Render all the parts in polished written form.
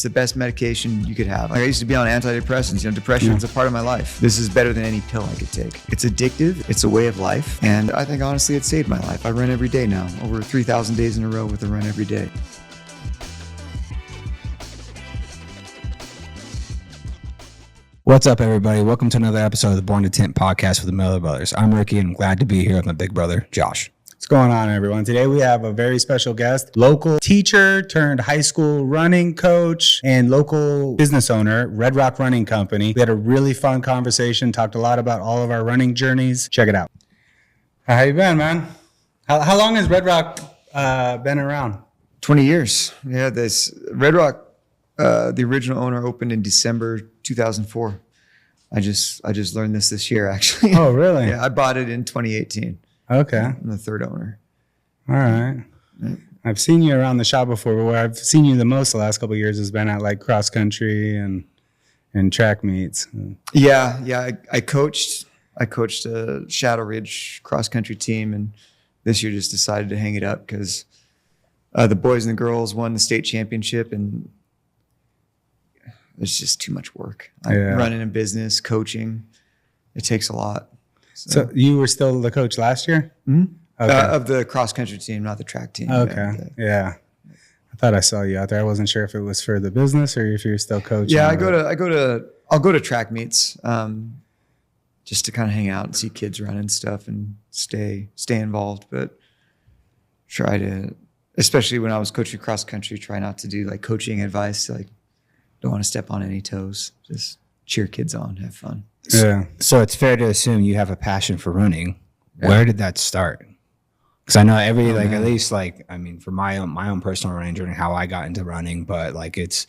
the best medication you could have. Like I used to be on antidepressants. Depression is a part of my life. This is better than any pill I could take. It's addictive. It's a way of life. And I think honestly, it saved my life. I run every day now, over 3,000 days in a row with a run every day. What's up, everybody? Welcome to another episode of the Born to Tint Podcast with the Miller Brothers. I'm Ricky, and I'm glad to be here with my big brother, Josh. What's going on, everyone? Today we have a very special guest, local teacher turned high school running coach and local business owner, Red Rock Running Company. We had a really fun conversation, talked a lot about all of our running journeys. Check it out. How you been, man? How long has Red Rock been around? 20 years. Yeah, this Red Rock, the original owner opened in December 2004. I just learned this year, actually. Oh, really? Yeah, I bought it in 2018. Okay. I'm the third owner. All right. Yeah. I've seen you around the shop before, but where I've seen you the most the last couple of years has been at like cross country and track meets. Yeah. I coached a Shadow Ridge cross country team, and this year just decided to hang it up because the boys and the girls won the state championship, and it's just too much work. Running a business, coaching, it takes a lot. So you were still the coach last year? Mm-hmm. Okay. Of the cross country team, not the track team. Okay. Yeah. I thought I saw you out there. I wasn't sure if it was for the business or if you're still coaching. Yeah, I'll go to track meets just to kind of hang out and see kids run and stuff and stay involved. But try to, especially when I was coaching cross country, try not to do like coaching advice. Like, don't want to step on any toes. Just cheer kids on, have fun. Yeah. So it's fair to assume you have a passion for running. Yeah. Where did that start? Because I know at least for my own personal running journey, how I got into running, but like it's,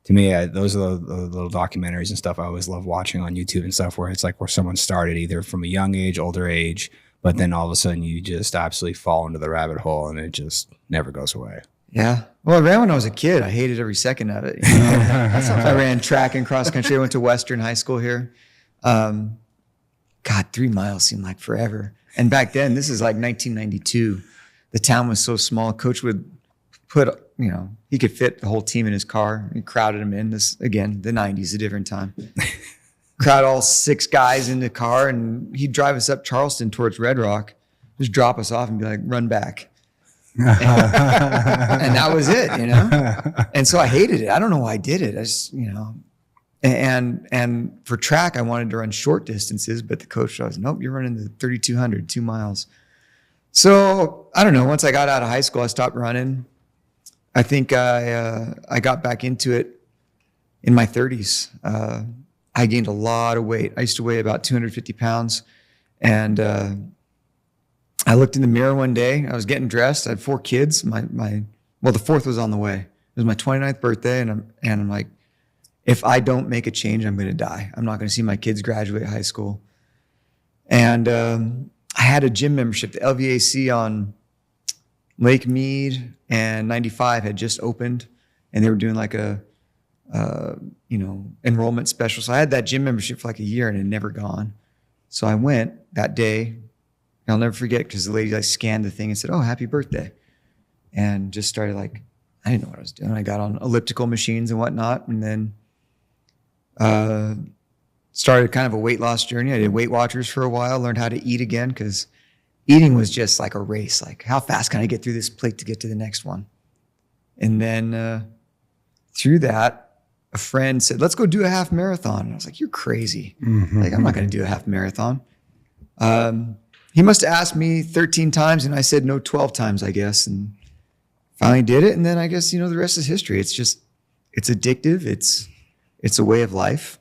to me, those are the little documentaries and stuff I always love watching on YouTube and stuff where it's like where someone started either from a young age, older age, but then all of a sudden you just absolutely fall into the rabbit hole and it just never goes away. Yeah. Well, I ran when I was a kid. I hated every second of it. I ran track and cross country. I went to Western High School here. 3 miles seemed like forever. And back then, this is like 1992. The town was so small. Coach would put, he could fit the whole team in his car. He crowded them in. This, again, the 90s, a different time. Crowd all 6 guys in the car, and he'd drive us up Charleston towards Red Rock, just drop us off and be like, run back. And that was it, And so I hated it. I don't know why I did it. I just, And for track, I wanted to run short distances, but the coach was, nope, you're running the 3,200, 2 miles. So I don't know. Once I got out of high school, I stopped running. I think I got back into it in my 30s. I gained a lot of weight. I used to weigh about 250 pounds. And I looked in the mirror one day. I was getting dressed. I had 4 kids. The 4th was on the way. It was my 29th birthday. And I'm like, if I don't make a change, I'm going to die. I'm not going to see my kids graduate high school. And I had a gym membership. The LVAC on Lake Mead and 95 had just opened, and they were doing like a enrollment special. So I had that gym membership for like a year and it had never gone. So I went that day. I'll never forget because the lady scanned the thing and said, "Oh, happy birthday," and just started I didn't know what I was doing. I got on elliptical machines and whatnot, and then started kind of a weight loss journey. I did Weight Watchers for a while, learned how to eat again because eating was just like a race. Like, how fast can I get through this plate to get to the next one? And then through that, a friend said, "Let's go do a half marathon." And I was like, "You're crazy. Mm-hmm. Like, I'm not going to do a half marathon." He must have asked me 13 times and I said no 12 times, I guess. And finally did it. And then I guess, the rest is history. It's addictive. It's a way of life.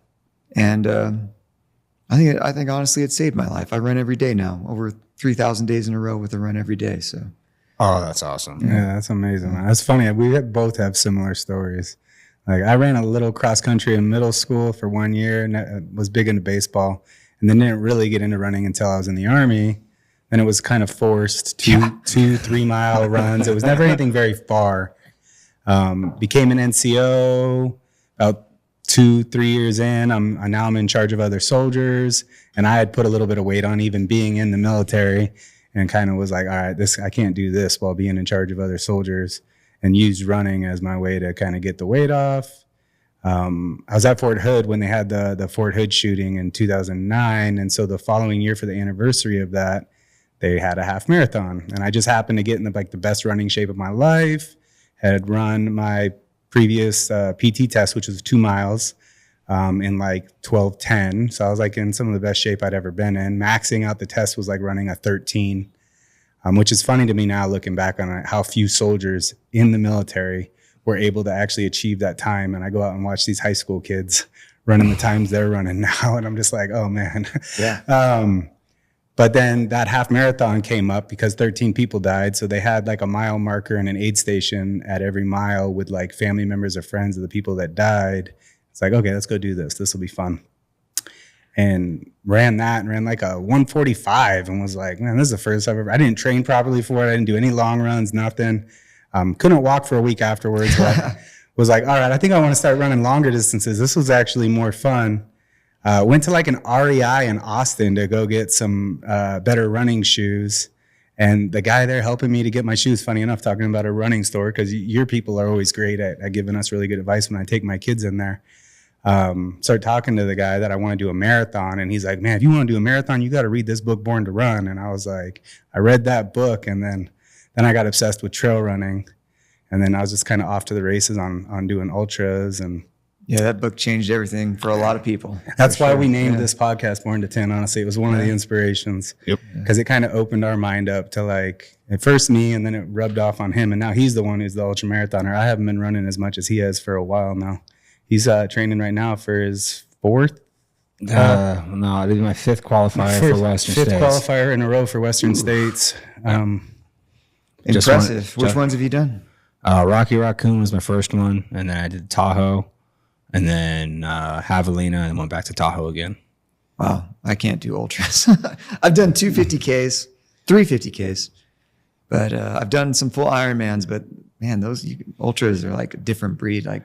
And I think honestly, it saved my life. I run every day now, over 3,000 days in a row with a run every day. So. Oh, that's awesome. Yeah, that's amazing, man. That's funny. We both have similar stories. Like I ran a little cross country in middle school for 1 year and was big into baseball. And then didn't really get into running until I was in the Army. Then it was kind of forced 2-3 mile runs. It was never anything very far. Became an NCO about 2-3 years in. Now I'm in charge of other soldiers, and I had put a little bit of weight on even being in the military, and kind of was like, all right, I can't do this while being in charge of other soldiers, and used running as my way to kind of get the weight off I was at Fort Hood when they had the Fort Hood shooting in 2009. And so the following year for the anniversary of that, they had a half marathon. And I just happened to get in the best running shape of my life, had run my previous PT test, which was 2 miles in like 12:10. So I was like in some of the best shape I'd ever been in. Maxing out the test was like running a 13, which is funny to me now looking back on it, how few soldiers in the military were able to actually achieve that time. And I go out and watch these high school kids running the times they're running now. And I'm just like, oh man. Yeah. But then that half marathon came up because 13 people died. So they had like a mile marker and an aid station at every mile with like family members or friends of the people that died. It's like, okay, let's go do this. This will be fun. And ran that and ran like a 1:45 and was like, man, this is the first I've ever, I didn't train properly for it. I didn't do any long runs, nothing. Couldn't walk for a week afterwards, but was like, all right, I think I want to start running longer distances. This was actually more fun. Went to like an REI in Austin to go get some better running shoes. And the guy there helping me to get my shoes, funny enough, talking about a running store, because your people are always great at giving us really good advice when I take my kids in there. Started talking to the guy that I want to do a marathon. And he's like, man, if you want to do a marathon, you got to read this book, Born to Run. And I was like, I read that book. And then I got obsessed with trail running. And then I was just kind of off to the races on doing ultras. And yeah, that book changed everything for a lot of people. That's why we named this podcast Born to Tint. Honestly, it was one of the inspirations. Yep. Because it kind of opened our mind up to like, at first me, and then it rubbed off on him. And now he's the one who's the ultramarathoner. I haven't been running as much as he has for a while now. He's training right now for his fourth. No, this is my fifth qualifier for Western States. Fifth qualifier in a row for Western States. Impressive. Which ones have you done? Rocky Raccoon was my first one, and then I did Tahoe, and then Javelina, and went back to Tahoe again. Wow, I can't do ultras. I've done 2 50Ks, 3 50Ks, but I've done some full Ironmans. But man, those ultras are like a different breed. Like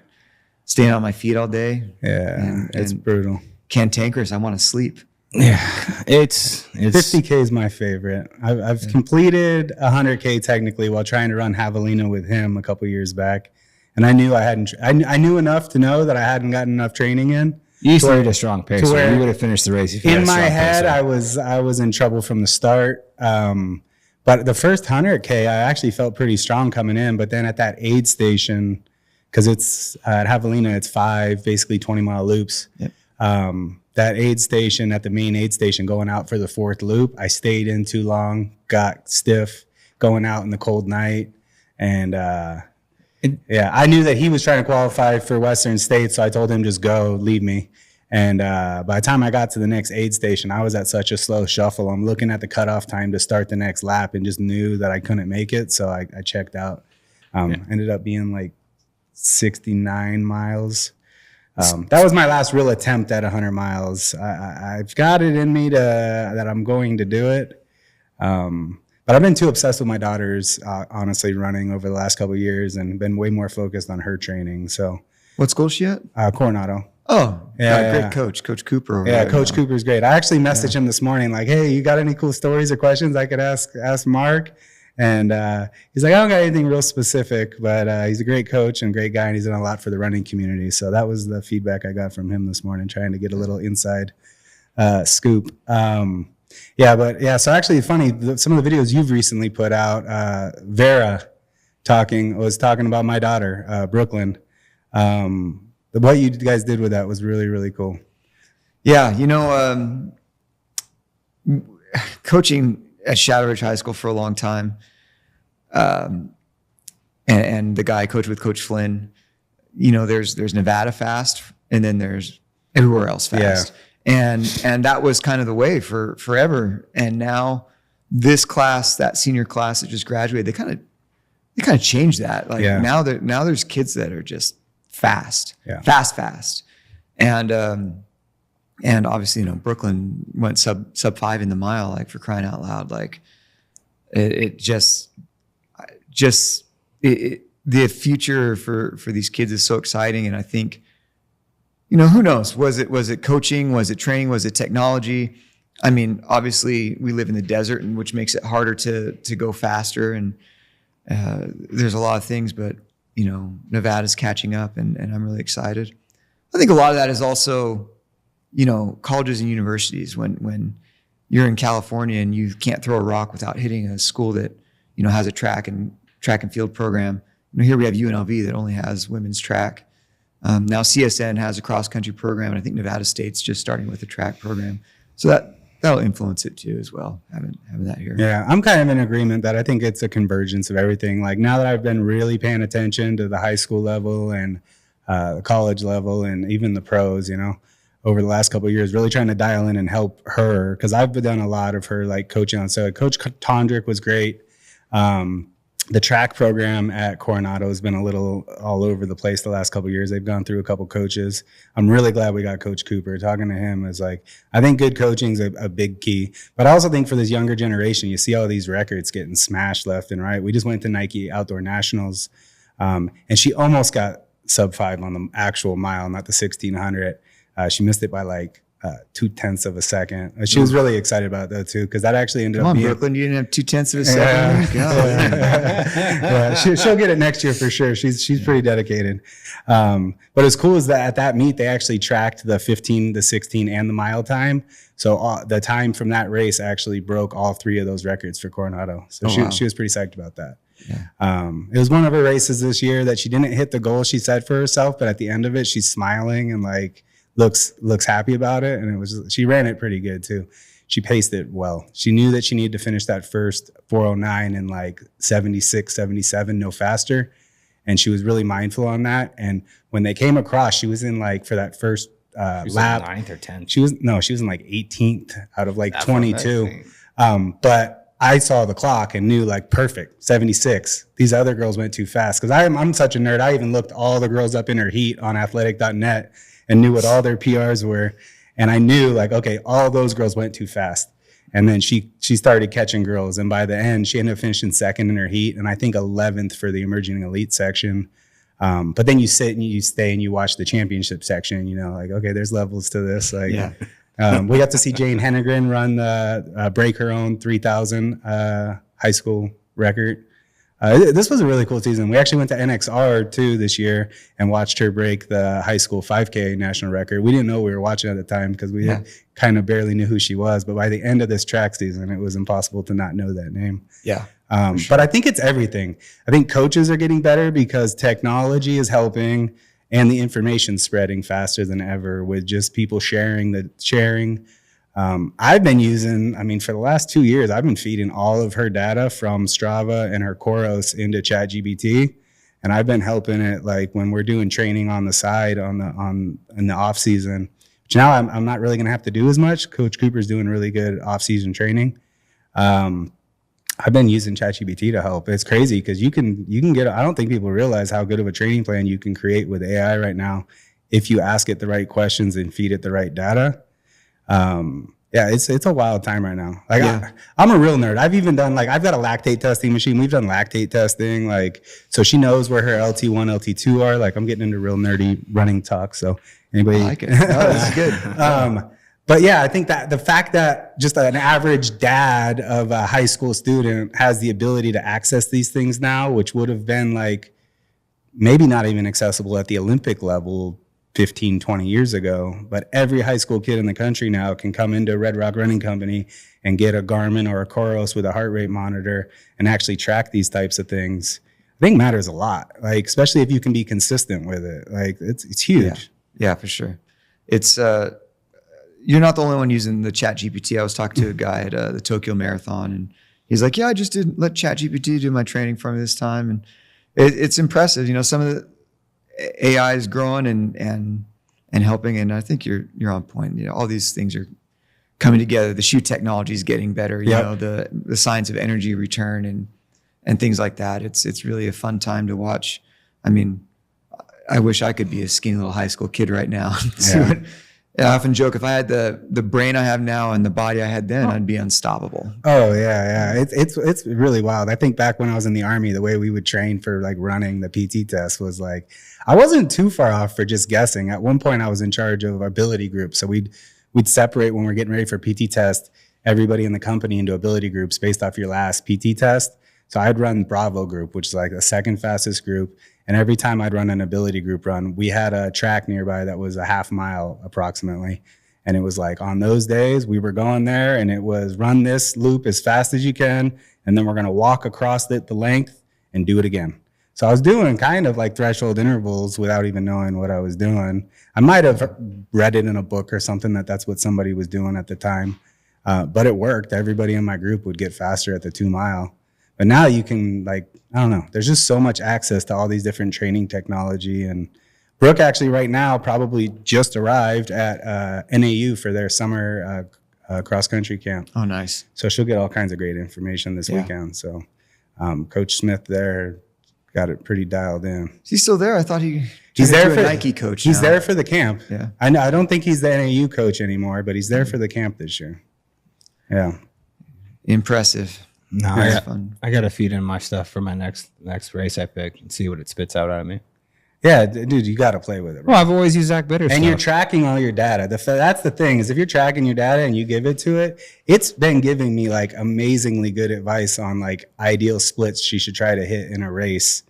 staying on my feet all day. Yeah, it's brutal. Cantankerous. I want to sleep. Yeah, it's 50K is my favorite. I've completed 100K technically while trying to run Javelina with him a couple years back, and I knew I knew enough to know that I hadn't gotten enough training in. You started a strong pace. You would have finished the race if you had in a my strong head. pacer. I was in trouble from the start. But the first 100K, I actually felt pretty strong coming in. But then at that aid station, because it's at Javelina, it's 5 basically 20-mile loops. Yep. That aid station, at the main aid station, going out for the 4th loop, I stayed in too long, got stiff going out in the cold night. And yeah, I knew that he was trying to qualify for Western States, so I told him just go, leave me. And by the time I got to the next aid station, I was at such a slow shuffle. I'm looking at the cutoff time to start the next lap and just knew that I couldn't make it, so I checked out. Ended up being like 69 miles. That was my last real attempt at 100 miles. I've got it in me that I'm going to do it. But I've been too obsessed with my daughters, honestly, running over the last couple of years and been way more focused on her training. So, what school is she at? Coronado. Oh, Yeah, great yeah. Coach Cooper. Over Yeah, there. Coach Cooper's great. I actually messaged him this morning like, hey, you got any cool stories or questions I could ask Mark? And he's like, I don't got anything real specific, but he's a great coach and great guy, and he's done a lot for the running community. So that was the feedback I got from him this morning, trying to get a little inside scoop. So actually funny, some of the videos you've recently put out, Vera was talking about my daughter, Brooklyn. What you guys did with that was really, really cool. Yeah, coaching at Shadow Ridge High School for a long time, and the guy I coached with, Coach Flynn, there's Nevada Fast, and then there's everywhere else fast. Yeah. And that was kind of the way for forever. And now this class, that senior class that just graduated, they kind of changed that. Like now there's kids that are just fast. And obviously, Brooklyn went sub 5 in the mile, like, for crying out loud. Like the future for these kids is so exciting. And I think, who knows? Was it coaching? Was it training? Was it technology? I mean, obviously we live in the desert, and which makes it harder to go faster. And there's a lot of things, but Nevada's catching up, and I'm really excited. I think a lot of that is also, colleges and universities. When you're in California and you can't throw a rock without hitting a school that, has a track and field program. Here we have UNLV that only has women's track. Now CSN has a cross country program, and I think Nevada State's just starting with a track program. So that'll influence it too as well, having that here. Yeah, I'm kind of in agreement that I think it's a convergence of everything. Like now that I've been really paying attention to the high school level and the college level and even the pros, over the last couple of years, really trying to dial in and help her, because I've done a lot of her like coaching. So Coach Tondrick was great. The track program at Coronado has been a little all over the place the last couple of years. They've gone through a couple coaches. I'm really glad we got Coach Cooper. Talking to him is like, I think good coaching is a big key. But I also think for this younger generation, you see all these records getting smashed left and right. We just went to Nike Outdoor Nationals, and she almost got sub 5 on the actual mile, not the 1600. She missed it by like 0.2 of a second. She was really excited about that too, because that actually ended up being Brooklyn. You didn't have 0.2 of a second. Yeah, she'll get it next year for sure. She's pretty dedicated. But as cool as that, at that meet, they actually tracked the 15, the 16, and the mile time. So the time from that race actually broke all 3 of those records for Coronado. So she was pretty psyched about that. Yeah. It was one of her races this year that she didn't hit the goal she set for herself, but at the end of it, she's smiling and like looks happy about it. And she ran it pretty good too. She paced it well. She knew that she needed to finish that first 409 in like 76, 77, no faster. And she was really mindful on that. And when they came across, she was in like, for that first lap, like 9th or 10th. She was in like 18th out of like 22. But I saw the clock and knew like perfect 76. These other girls went too fast. Cause I'm such a nerd. I even looked all the girls up in her heat on athletic.net and knew what all their PRs were. And I knew like, okay, all those girls went too fast. And then she started catching girls. And by the end, she ended up finishing 2nd in her heat. And I think 11th for the emerging elite section. But then you sit and you stay and you watch the championship section, like, okay, there's levels to this. Like, we got to see Jane Hennegren run break her own 3,000 high school record. This was a really cool season. We actually went to NXR too this year and watched her break the high school 5K national record. We didn't know we were watching at the time because we kind of barely knew who she was. But by the end of this track season, it was impossible to not know that name. Yeah. Sure. But I think it's everything. I think coaches are getting better because technology is helping and the information spreading faster than ever with just people sharing. I've been using, for the last 2 years, I've been feeding all of her data from Strava and her Coros into ChatGPT. And I've been helping it like when we're doing training on the side in the off season, which now I'm not really going to have to do as much. Coach Cooper's doing really good off season training. I've been using ChatGPT to help. It's crazy because you can get, I don't think people realize how good of a training plan you can create with AI right now if you ask it the right questions and feed it the right data. It's a wild time right now. Like I'm a real nerd. I've even done I've got a lactate testing machine. We've done lactate testing. So she knows where her LT1, LT2 are. Like I'm getting into real nerdy running talk. So anybody, I like it. No, this is good. But yeah, I think that the fact that just an average dad of a high school student has the ability to access these things now, which would have been maybe not even accessible at the Olympic level 15, 20 years ago, but every high school kid in the country now can come into Red Rock Running Company and get a Garmin or a Coros with a heart rate monitor and actually track these types of things. I think matters a lot, especially if you can be consistent with it. It's huge. Yeah, for sure. It's you're not the only one using the ChatGPT. I was talking to a guy at the Tokyo Marathon, and he's like, "Yeah, I just did let ChatGPT do my training for me this time," and it's impressive. Some of the AI is growing and helping, and I think you're on point. All these things are coming together. The shoe technology is getting better. The science of energy return and things like that. It's really a fun time to watch. I wish I could be a skinny little high school kid right now. I often joke, if I had the brain I have now and the body I had then, I'd be unstoppable. Oh yeah. It's really wild. I think back when I was in the Army, the way we would train for running the PT test was I wasn't too far off for just guessing. At one point I was in charge of ability groups. So we'd separate when we're getting ready for PT test, everybody in the company into ability groups based off your last PT test. So I'd run Bravo group, which is the second fastest group. And every time I'd run an ability group run, we had a track nearby that was a half mile approximately. And it was like on those days we were going there and it was run this loop as fast as you can. And then we're going to walk across it the length and do it again. So I was doing kind of like threshold intervals without even knowing what I was doing. I might have read it in a book or something that's what somebody was doing at the time. But it worked. Everybody in my group would get faster at the 2 mile. But now you can, like, I don't know, there's just so much access to all these different training technology. And Brooke actually right now probably just arrived at NAU for their summer cross country camp. Oh, nice. So she'll get all kinds of great information this weekend. So Coach Smith there got it pretty dialed in. Is he still there? I thought he's there for a Nike coach. He's now. there for the camp. Yeah. I don't think he's the NAU coach anymore, but he's there for the camp this year. Yeah. Impressive. No, That's fun. I got to feed in my stuff for my next race I pick and see what it spits out at me. Yeah, dude, you got to play with it. Right? Well, I've always used Zach Bitter And stuff. you're tracking all your data. That's the thing is if you're tracking your data and you give it to it, it's been giving me like amazingly good advice on like ideal splits she should try to hit in a race.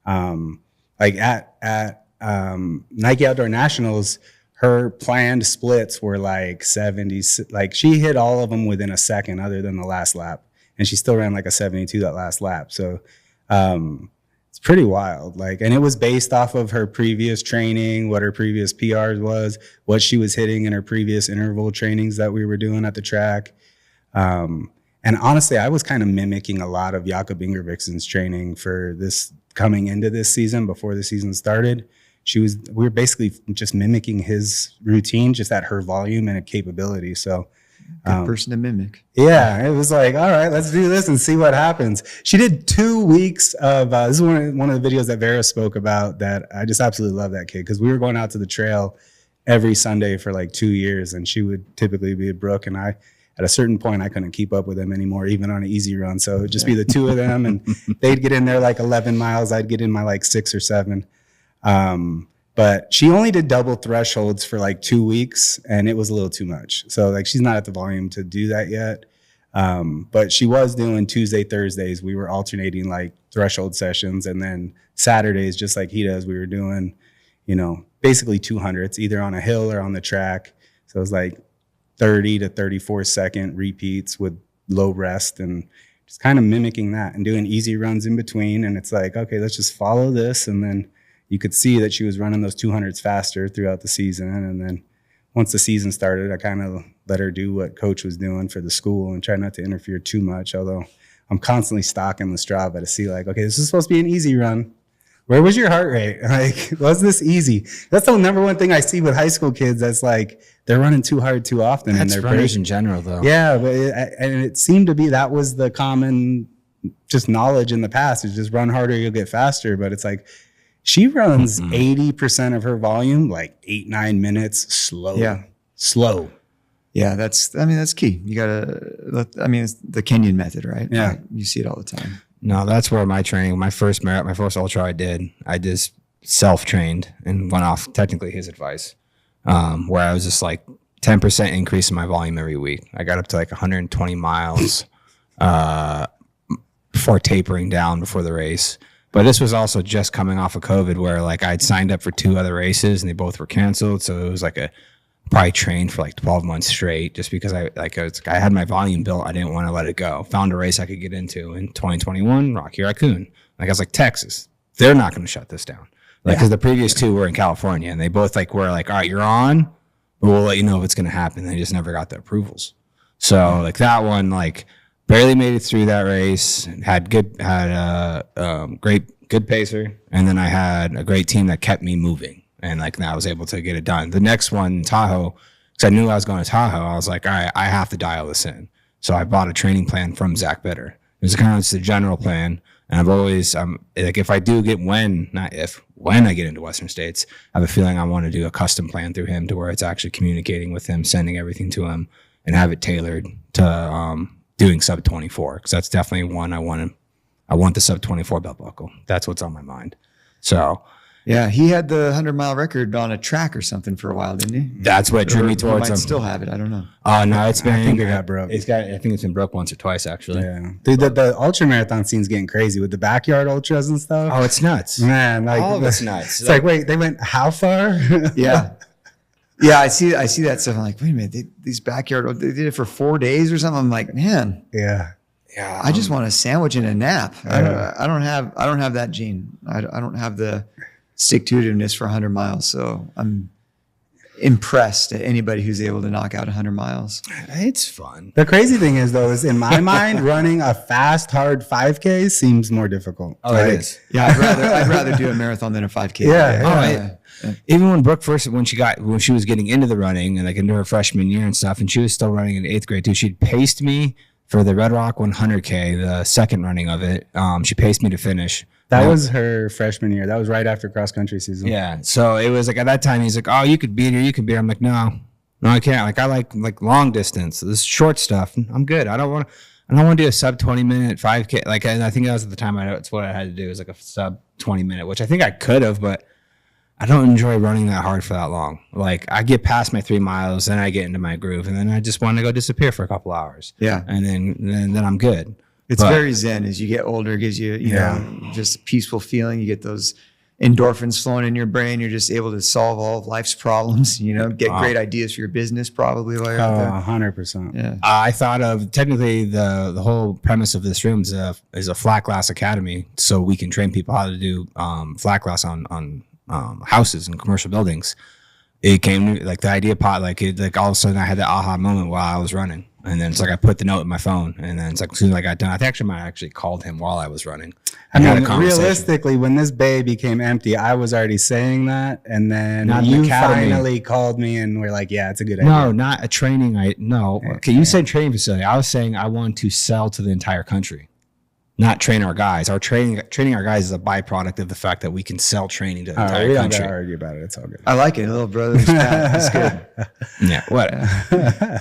Like at Nike Outdoor Nationals, her planned splits were like 70. Like she hit all of them within a second, other than the last lap, and she still ran like a 72 that last lap. So it's pretty wild. Like, and it was based off of her previous training, what her previous PRs was, what she was hitting in her previous interval trainings that we were doing at the track. And honestly, I was kind of mimicking a lot of Jakob Ingebrigtsen's training for this coming into this season before the season started. We were basically just mimicking his routine, just at her volume and capability. So Good person to mimic. yeah, it was like, all right, let's do this and see what happens. She did 2 weeks of, this is one of the videos that Vera spoke about that I just absolutely love that kid, because we were going out to the trail every Sunday for like 2 years, and she would typically be at Brooke, and I, at a certain point, I couldn't keep up with them anymore, even on an easy run. So it'd just be the two of them, and they'd get in there like 11 miles. I'd get in my like 6 or 7. But she only did double thresholds for like 2 weeks, and it was a little too much. So like she's not at the volume to do that yet. But she was doing Tuesday, Thursdays. We were alternating like threshold sessions, and then Saturdays, just like he does, we were doing, basically 200s, either on a hill or on the track. So it was like 30 to 34 second repeats with low rest, and just kind of mimicking that and doing easy runs in between. And it's like, okay, let's just follow this. And then you could see that she was running those 200s faster throughout the season. And then once the season started, I kind of let her do what coach was doing for the school and try not to interfere too much. Although I'm constantly stalking the Strava to see like, okay, this is supposed to be an easy run. Where was your heart rate? Like, was this easy? That's the number one thing I see with high school kids. That's like, they're running too hard too often. That's and they're runners in general, though. Yeah, but it seemed to be that was the common just knowledge in the past, is just run harder, you'll get faster. But it's like, she runs 80% of her volume, like 8-9 minutes, slow. Yeah. Slow. Yeah, that's key. You gotta, it's the Kenyan method, right? Yeah. You see it all the time. No, that's where my training, my first ultra I just self-trained and went off technically his advice, where I was just like 10% increase in my volume every week. I got up to like 120 miles before tapering down before the race. But this was also just coming off of COVID, where like I'd signed up for 2 other races and they both were canceled. So it was like probably trained for like 12 months straight, just because I had my volume built. I didn't want to let it go. Found a race I could get into in 2021, Rocky Raccoon. Like I was like, Texas, they're not going to shut this down. Like, because the previous 2 were in California, and they both like were like, all right, you're on, but we'll let you know if it's going to happen. They just never got the approvals. So like that one, like barely made it through that race. Had good pacer, and then I had a great team that kept me moving. And like now I was able to get it done. The next one, Tahoe, because I knew I was going to Tahoe, I was like, all right, I have to dial this in. So I bought a training plan from Zach Bitter. It was kind of just a general plan. And I've always, like if I do get when I get into Western States, I have a feeling I want to do a custom plan through him, to where it's actually communicating with him, sending everything to him, and have it tailored to doing sub 24. Because that's definitely one I want the sub 24 belt buckle. That's what's on my mind. So, Yeah, he had the 100-mile record on a track or something for a while, didn't he? That's what drew me Or towards he might him. still have it. I don't know. No, it's been. I think it got broke. I think it's been broke once or twice actually. Yeah, dude, the ultra marathon scene's getting crazy with the backyard ultras and stuff. Oh, it's nuts. Man, like All of it's nuts. It's like, wait, they went how far? Yeah. Yeah, I see that stuff. I'm like, wait a minute, these backyard, they did it for 4 days or something. I'm like, man, Yeah. I just want a sandwich and a nap. I don't have that gene. I don't have the stick to itiveness for 100 miles. So I'm impressed at anybody who's able to knock out 100 miles. It's fun. The crazy thing is, though, is in my mind, running a fast, hard 5K seems more difficult. Oh, Like, it is. Yeah, I'd rather do a marathon than a 5K. Yeah. Even when Brooke first, when she was getting into the running and like into her freshman year and stuff, and she was still running in 8th grade too, she'd paced me for the Red Rock 100K, the second running of it. She paced me to finish. That was her freshman year. That was right after cross country season. Yeah. So it was like at that time he's like, oh, you could beat her, you could beat her. I'm like, no, I can't. Like I like long distance. This short stuff, I'm good. I don't want to do a sub 20-minute 5K. Like, and I think that was at the time that's what I had to do, is like a sub 20-minute, which I think I could have, but I don't enjoy running that hard for that long. Like I get past my 3 miles, then I get into my groove, and then I just want to go disappear for a couple hours. Yeah. And then I'm good. It's very zen as you get older. It gives you, you know, just a peaceful feeling. You get those endorphins flowing in your brain. You're just able to solve all of life's problems, you know, get great ideas for your business probably while you're out there. 100%. Yeah. I thought of technically the whole premise of this room is a flat glass academy, so we can train people how to do flat glass on houses and commercial buildings. It came to like the idea pot, like all of a sudden I had that aha moment while I was running. And then it's like I put the note in my phone, and then it's like as soon as I got done, I might actually called him while I was running. I mean, realistically, when this bay became empty, I was already saying that, and then you finally called me, and we're like, "Yeah, it's a good idea." No, not a training. Okay, you said training facility. I was saying I want to sell to the entire country, not train our guys. Our training our guys is a byproduct of the fact that we can sell training to the entire we country. don't gotta argue about it. It's all good. I like it. Little brother's cat. It's good. Yeah, what?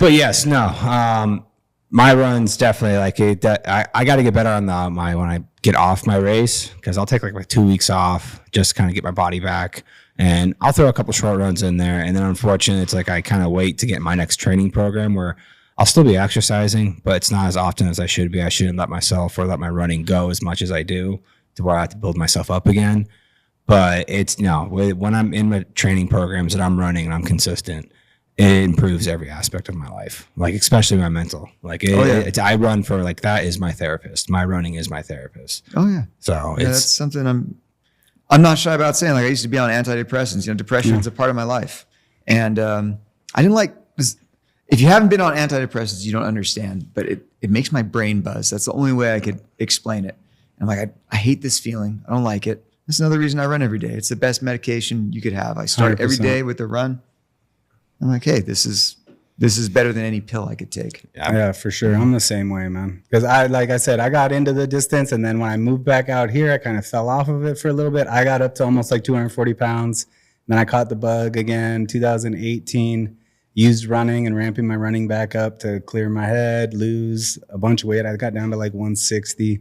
But yes, no. My run's definitely like it. I got to get better on when I get off my race, because I'll take like 2 weeks off just to kind of get my body back, and I'll throw a couple short runs in there. And then unfortunately, it's like I kind of wait to get my next training program where I'll still be exercising, but it's not as often as I should be. I shouldn't let my running go as much as I do, to where I have to build myself up again. But when I'm in my training programs that I'm running and I'm consistent, it improves every aspect of my life, like especially my mental. Like I run for like, that is my therapist. My running is my therapist. Oh yeah. So that's something I'm not shy about saying. Like I used to be on antidepressants. You know, depression is a part of my life, and I didn't like. If you haven't been on antidepressants, you don't understand. But it makes my brain buzz. That's the only way I could explain it. And I'm like, I hate this feeling. I don't like it. That's another reason I run every day. It's the best medication you could have. I start 100%. every day with a run. I'm like, hey, this is better than any pill I could take. Yeah, for sure. I'm the same way, man. Because like I said, I got into the distance, and then when I moved back out here, I kind of fell off of it for a little bit. I got up to almost like 240 pounds. Then I caught the bug again, 2018. Used running and ramping my running back up to clear my head, lose a bunch of weight. I got down to like 160.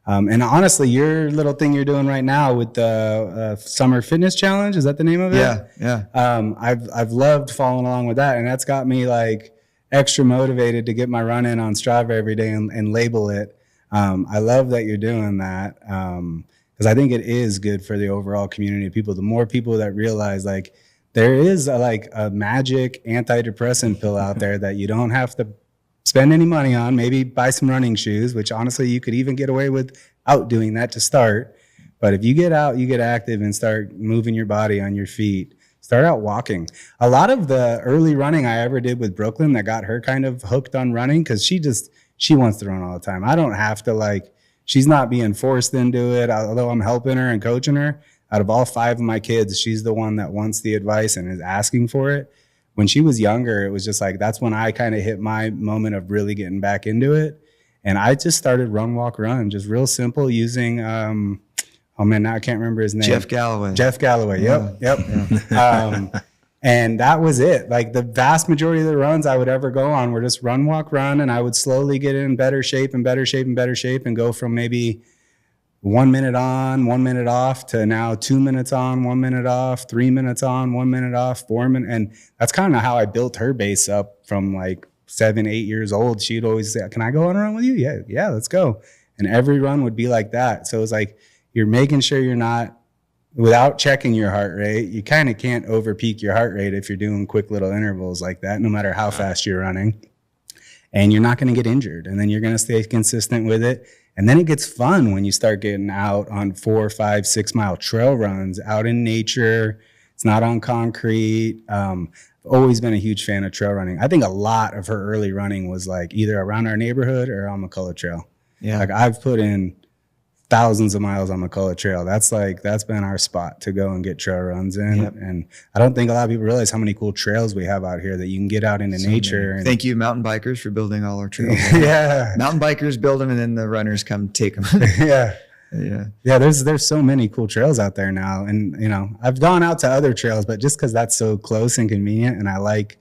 And honestly, your little thing you're doing right now with the summer fitness challenge, is that the name of it? Yeah. I've loved following along with that, and that's got me like extra motivated to get my run in on Strava every day and label it. I love that you're doing that, because I think it is good for the overall community of people. The more people that realize like there is a magic antidepressant pill out there that you don't have to spend any money on, maybe buy some running shoes, which honestly you could even get away without doing that to start. But if you get out, you get active and start moving your body on your feet, start out walking. A lot of the early running I ever did with Brooklyn that got her kind of hooked on running, because she wants to run all the time. I don't have to she's not being forced into it, although I'm helping her and coaching her. Out of all 5 of my kids, she's the one that wants the advice and is asking for it. When she was younger, it was just like, that's when I kind of hit my moment of really getting back into it. And I just started run, walk, run, just real simple using, now I can't remember his name. Jeff Galloway. Yep. Yeah. And that was it. Like the vast majority of the runs I would ever go on were just run, walk, run. And I would slowly get in better shape and go from maybe 1 minute on, 1 minute off to now 2 minutes on, 1 minute off, 3 minutes on, 1 minute off, 4 minutes. And that's kind of how I built her base up from like 7, 8 years old. She'd always say, can I go on a run with you? Yeah, let's go. And every run would be like that. So it's like, you're making sure you're not, without checking your heart rate, you kind of can't over peak your heart rate if you're doing quick little intervals like that, no matter how fast you're running. And you're not going to get injured. And then you're going to stay consistent with it. And then it gets fun when you start getting out on 4, 5, 6 mile trail runs out in nature. It's not on concrete. I've always been a huge fan of trail running. I think a lot of her early running was like either around our neighborhood or on McCullough Trail. Yeah. Like I've put in thousands of miles on McCullough Trail. That's been our spot to go and get trail runs in. Yep. And I don't think a lot of people realize how many cool trails we have out here that you can get out into nature. And Thank you, mountain bikers, for building all our trails. yeah. Mountain bikers build them, and then the runners come take them. Yeah. Yeah. There's so many cool trails out there now. And, you know, I've gone out to other trails, but just because that's so close and convenient and I like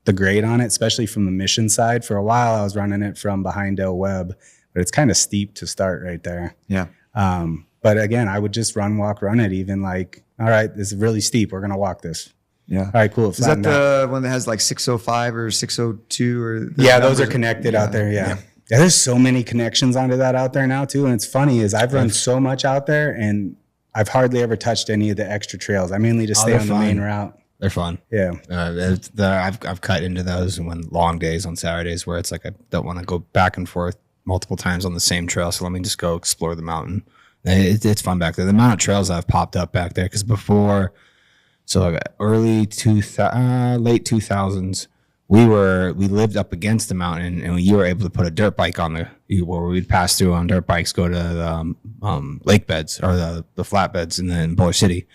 the grade on it, especially from the Mission side. For a while, I was running it from behind Del Webb, but it's kind of steep to start right there. Yeah. But again, I would just run it, even like, all right, this is really steep. We're going to walk this. Yeah. All right, cool. Is that the one that has like 605 or 602 or? Yeah, those are connected out there. Yeah. There's so many connections onto that out there now too. And it's funny is I've run so much out there and I've hardly ever touched any of the extra trails. I mainly just stay on the main route. They're fun. Yeah. I've cut into those when long days on Saturdays where it's like I don't want to go back and forth multiple times on the same trail. So let me just go explore the mountain. It's fun back there. The amount of trails I've popped up back there, because before, so late 2000s, we lived up against the mountain, and you were able to put a dirt bike on where we'd pass through on dirt bikes, go to the lake beds or the flatbeds in Boulder City.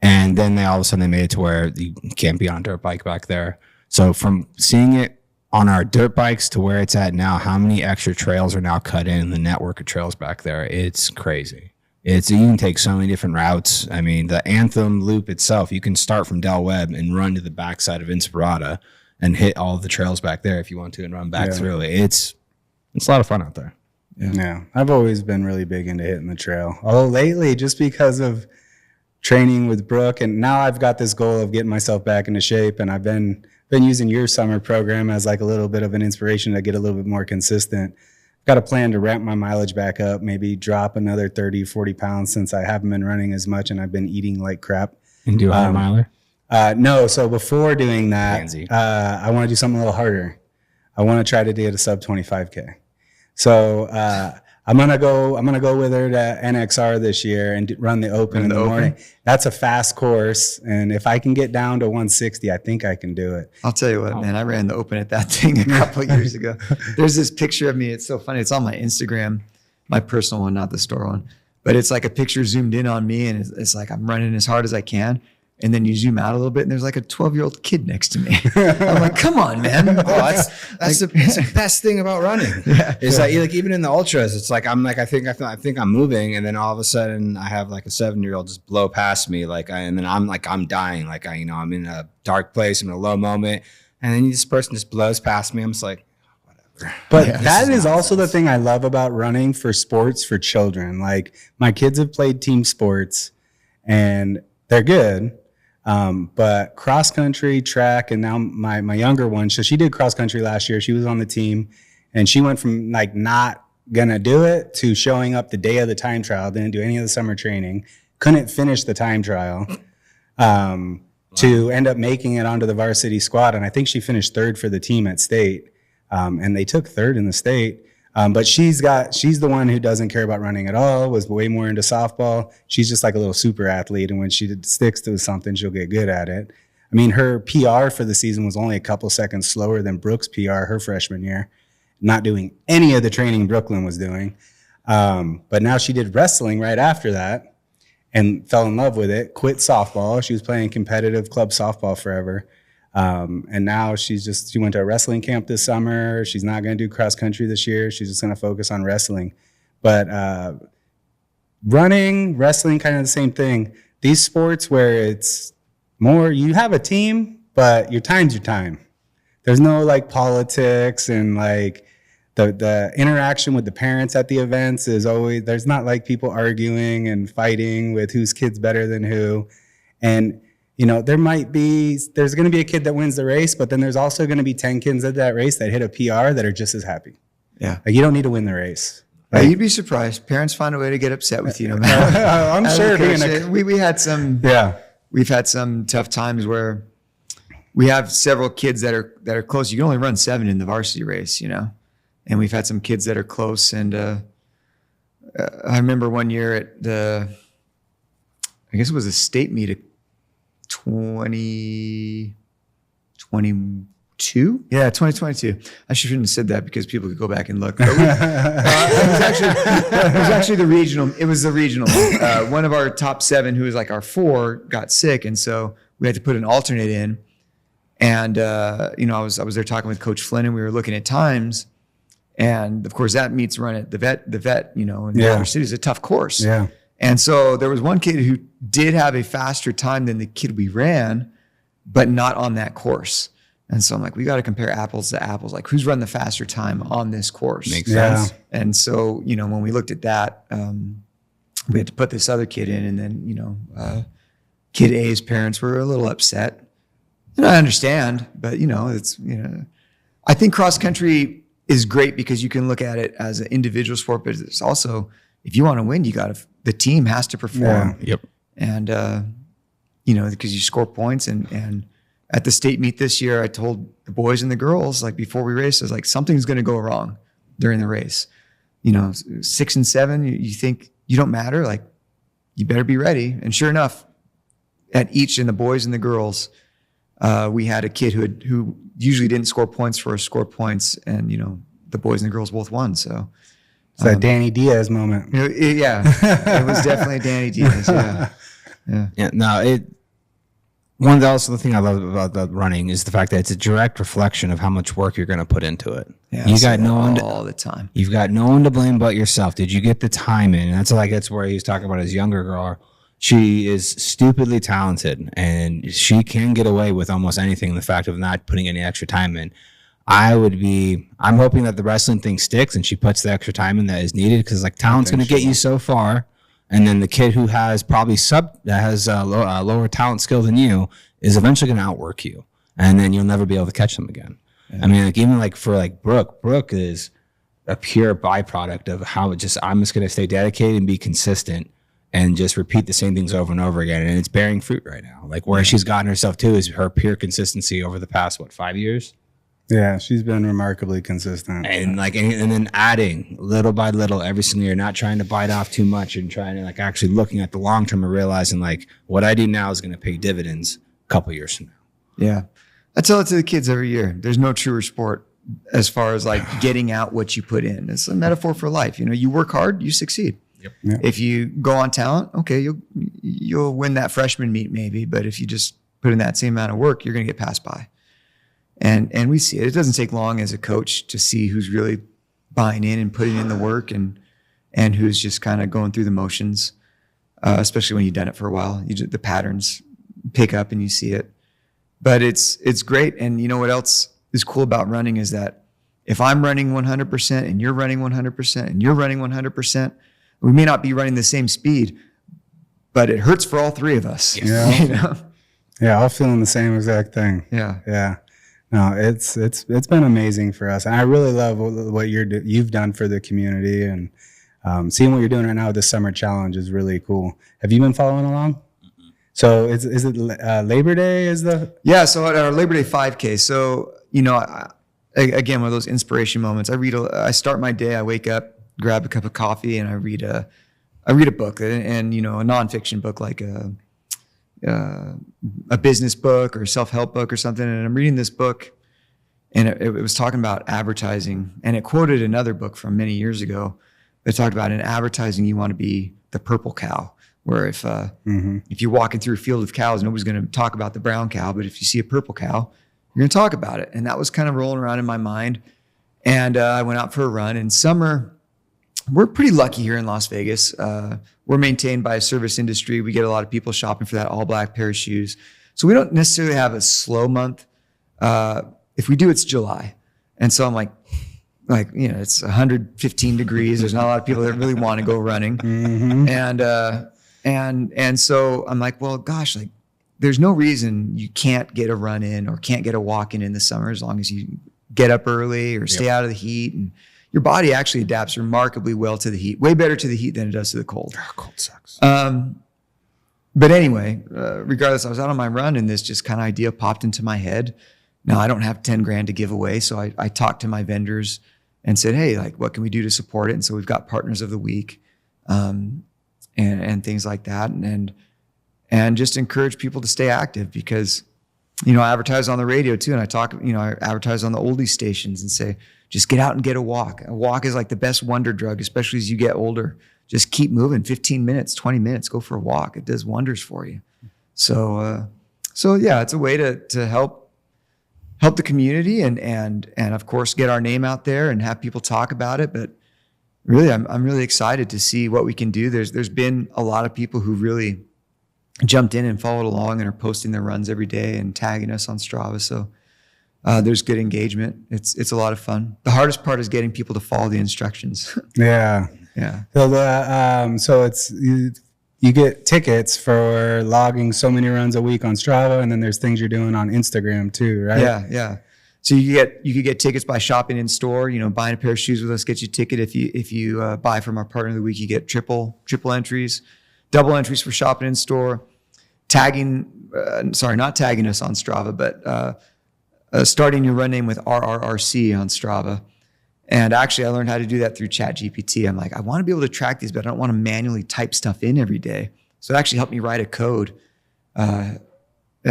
And then all of a sudden they made it to where you can't be on a dirt bike back there. So from seeing it on our dirt bikes to where it's at now, how many extra trails are now cut in the network of trails back there? It's crazy. You can take so many different routes. I mean, the Anthem loop itself, you can start from Del Webb and run to the backside of Inspirata and hit all of the trails back there if you want to and run back through it. It's a lot of fun out there. Yeah. I've always been really big into hitting the trail. Although lately, just because of training with Brooke, and now I've got this goal of getting myself back into shape, and I've been using your summer program as like a little bit of an inspiration to get a little bit more consistent. I've got a plan to ramp my mileage back up, maybe drop another 30, 40 pounds since I haven't been running as much and I've been eating like crap. And do a 100 miler? No. So before doing that, I want to do something a little harder. I want to try to get a sub 25K. So, I'm gonna go with her to NXR this year and run the Open in the morning. That's a fast course, and if I can get down to 160, I think I can do it. I'll tell you what, man. I ran the Open at that thing a couple of years ago. There's this picture of me. It's so funny. It's on my Instagram, my personal one, not the store one. But it's like a picture zoomed in on me, and it's like I'm running as hard as I can. And then you zoom out a little bit, and there's like a 12-year-old kid next to me. I'm like, come on, man. That's the best thing about running. Is that like even in the ultras, it's like I think I'm moving, and then all of a sudden I have like a 7-year-old just blow past me, and then I'm dying, I'm in a dark place, I'm in a low moment, and then this person just blows past me. I'm just like, whatever. But that is also the thing I love about running for sports for children. Like my kids have played team sports, and they're good. But cross country, track, and now my younger one, so she did cross country last year. She was on the team, and she went from like not gonna do it to showing up the day of the time trial, didn't do any of the summer training, couldn't finish the time trial, to end up making it onto the varsity squad. And I think she finished third for the team at state. And they took third in the state. But she's the one who doesn't care about running at all, was way more into softball. She's just like a little super athlete. And when she sticks to something, she'll get good at it. I mean, her PR for the season was only a couple seconds slower than Brooke's PR her freshman year, not doing any of the training Brooklyn was doing. But now she did wrestling right after that and fell in love with it, quit softball. She was playing competitive club softball forever. And now she went to a wrestling camp this summer. She's not going to do cross country this year. She's just going to focus on wrestling. But running, wrestling, kind of the same thing. These sports where it's more, you have a team, but your time's your time. There's no like politics and like the interaction with the parents at the events is always, there's not like people arguing and fighting with whose kid's better than who. And, there's going to be a kid that wins the race, but then there's also going to be 10 kids at that race that hit a PR that are just as happy. Yeah. Like, you don't need to win the race. Yeah, you'd be surprised. Parents find a way to get upset with you. No matter. I'm sure. We had some. Yeah. We've had some tough times where we have several kids that are close. You can only run 7 in the varsity race, and we've had some kids that are close. And I remember one year at I guess it was a state meet of 2022. Yeah, 2022. I shouldn't have said that because people could go back and look. But it was actually the regional. It was the regional. One of our top 7, who was like our 4, got sick, and so we had to put an alternate in. And I was there talking with Coach Flynn, and we were looking at times. And of course, that meets run at the vet, in Boulder City is a tough course. Yeah. And so there was one kid who did have a faster time than the kid we ran, but not on that course. And so I'm like, we got to compare apples to apples. Like, who's run the faster time on this course? Makes sense. And so, when we looked at that, we had to put this other kid in, and then, kid A's parents were a little upset. And I understand, but I think cross country is great because you can look at it as an individual sport, but it's also, if you want to win, the team has to perform. Yeah. Yep. And, because you score points and at the state meet this year, I told the boys and the girls, like before we raced, I was like, something's going to go wrong during the race. 6 and 7, you think you don't matter. Like, you better be ready. And sure enough, at each, and the boys and the girls, we had a kid who usually didn't score points for us score points, and the boys and the girls both won. So it's that Danny Diaz moment. It was definitely Danny Diaz. Yeah. No, one of the thing I love about the running is the fact that it's a direct reflection of how much work you're going to put into it. Yeah, you got no one all the time. You've got no one to blame but yourself. Did you get the time in? And that's where he's talking about his younger girl. She is stupidly talented, and she can get away with almost anything. The fact of not putting any extra time in. I'm hoping that the wrestling thing sticks and she puts the extra time in that is needed, because talent's going to get you so far. And then the kid who has probably lower talent skill than you is eventually going to outwork you, and then you'll never be able to catch them again. Yeah. I mean, even for Brooke is a pure byproduct of how I'm just going to stay dedicated and be consistent and just repeat the same things over and over again, and it's bearing fruit right now. Where she's gotten herself to is her pure consistency over the past 5 years. Yeah, she's been remarkably consistent. And and then adding little by little every single year, not trying to bite off too much, and trying to actually looking at the long term and realizing what I do now is going to pay dividends a couple years from now. Yeah. I tell it to the kids every year. There's no truer sport as far as getting out what you put in. It's a metaphor for life. You work hard, you succeed. Yep. Yeah. If you go on talent, okay, you'll win that freshman meet maybe, but if you just put in that same amount of work, you're going to get passed by. And we see it. It doesn't take long as a coach to see who's really buying in and putting in the work, and who's just kind of going through the motions, especially when you've done it for a while. The patterns pick up and you see it. But it's great. And you know what else is cool about running is that if I'm running 100% and you're running 100% and you're running 100%, we may not be running the same speed, but it hurts for all three of us. Yeah. Yeah, all feeling the same exact thing. Yeah. Yeah. No, it's been amazing for us, and I really love what you've done for the community, and seeing what you're doing right now with the summer challenge is really cool. Have you been following along? Mm-hmm. So is it Labor Day? So at our Labor Day 5K. So again, one of those inspiration moments. I start my day. I wake up, grab a cup of coffee, and I read a book, and a nonfiction book like a business book or a self-help book or something. And I'm reading this book, and it was talking about advertising, and it quoted another book from many years ago that talked about in advertising, you want to be the purple cow, where if you're walking through a field of cows, nobody's going to talk about the brown cow, but if you see a purple cow, you're going to talk about it. And that was kind of rolling around in my mind. And I went out for a run. In summer, we're pretty lucky here in Las Vegas. We're maintained by a service industry. We get a lot of people shopping for that all black pair of shoes. So we don't necessarily have a slow month. If we do, it's July. And so I'm like, like, you know, it's 115 degrees. There's not a lot of people that really want to go running. And so I'm like, well, gosh, like there's no reason you can't get a run in or can't get a walk in the summer, as long as you get up early or stay out of the heat. And your body actually adapts remarkably well to the heat, way better to the heat than it does to the cold. Oh, cold sucks. But anyway, regardless, I was out on my run and this just kind of idea popped into my head. Now I don't have 10 grand to give away. So I talked to my vendors and said, hey, like, what can we do to support it? And so we've got partners of the week, and things like that. And just encourage people to stay active, because, you know, I advertise on the radio too. And I advertise on the oldie stations and say, just get out and get a walk. A walk is like the best wonder drug, especially as you get older. Just keep moving, 15 minutes, 20 minutes, go for a walk. It does wonders for you. So yeah, it's a way to help the community and of course get our name out there and have people talk about it. But really, I'm really excited to see what we can do. There's been a lot of people who really jumped in and followed along and are posting their runs every day and tagging us on Strava. So there's good engagement. It's a lot of fun. The hardest part is getting people to follow the instructions. Yeah. Yeah. So it's you get tickets for logging so many runs a week on Strava, and then there's things you're doing on Instagram too, right? Yeah. So you could get tickets by shopping in store. You know, buying a pair of shoes with us gets you a ticket. If you buy from our partner of the week, you get triple entries, double entries for shopping in store. Not tagging us on Strava, but starting your run name with RRRC on Strava. And actually, I learned how to do that through ChatGPT. I'm like, I want to be able to track these, but I don't want to manually type stuff in every day. So it actually helped me write a code. I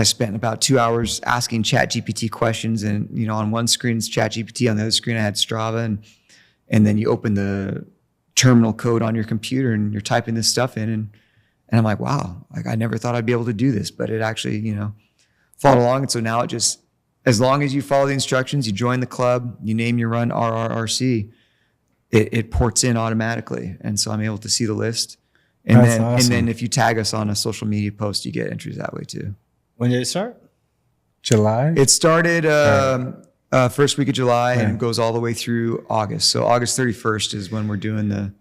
spent about 2 hours asking ChatGPT questions, and you know, on one screen it's ChatGPT, on the other screen I had Strava, and then you open the terminal code on your computer and you're typing this stuff in, and I'm like, wow, like I never thought I'd be able to do this, but it actually, you know, followed along. And so now it just, as long as you follow the instructions, you join the club, you name your run RRRC, it ports in automatically. And so I'm able to see the list. And That's awesome. And then if you tag us on a social media post, you get entries that way too. When did it start? July? It started first week of July and goes all the way through August. So August 31st is when we're doing the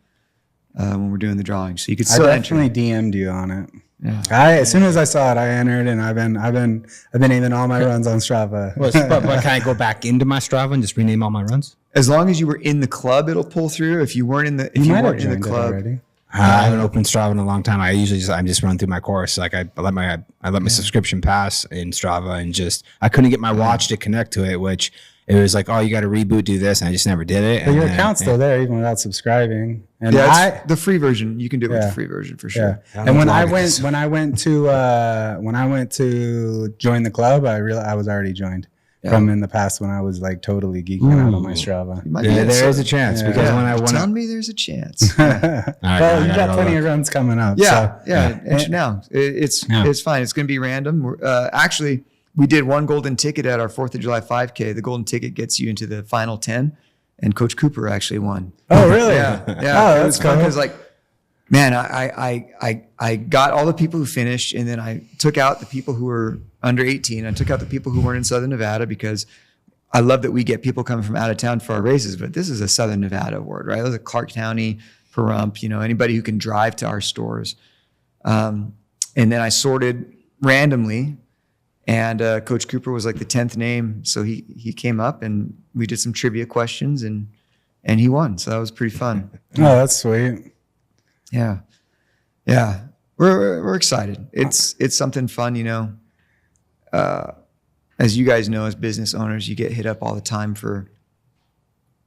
drawing. So you could still I enter. definitely DM'd you on it. Yeah. As soon as I saw it, I entered, and I've been naming all my runs on Strava. But can I go back into my Strava and just rename all my runs? As long as you were in the club, it'll pull through. If you weren't in the club, already. I haven't opened Strava in a long time. I just run through my course. Like I let my subscription pass in Strava, and I couldn't get my watch to connect to it, which it was like, oh, you got to reboot, do this, and I just never did it. But your account's still there even without subscribing. And yeah, the free version. You can do it with the free version for sure. Yeah. And when I went to join the club, I was already joined. From in the past when I was like totally geeking out on my Strava. There is a chance because when I tell me there's a chance. Well, you got plenty of runs coming up. Enter now. It's fine. It's going to be random. Actually, we did one golden ticket at our 4th of July 5K. The golden ticket gets you into the final 10, and Coach Cooper actually won. Oh, really? Yeah. Oh, it was cool. fun because, like, man, I got all the people who finished, and then I took out the people who were under 18. I took out the people who weren't in Southern Nevada, because I love that we get people coming from out of town for our races, but this is a Southern Nevada award, right? It was a Clark County, Pahrump, you know, anybody who can drive to our stores. And then I sorted randomly, and Coach Cooper was like the 10th name. So he came up and we did some trivia questions, and he won. So that was pretty fun. Oh, that's sweet. Yeah. Yeah. We're excited. It's something fun, you know. As you guys know, as business owners, you get hit up all the time for,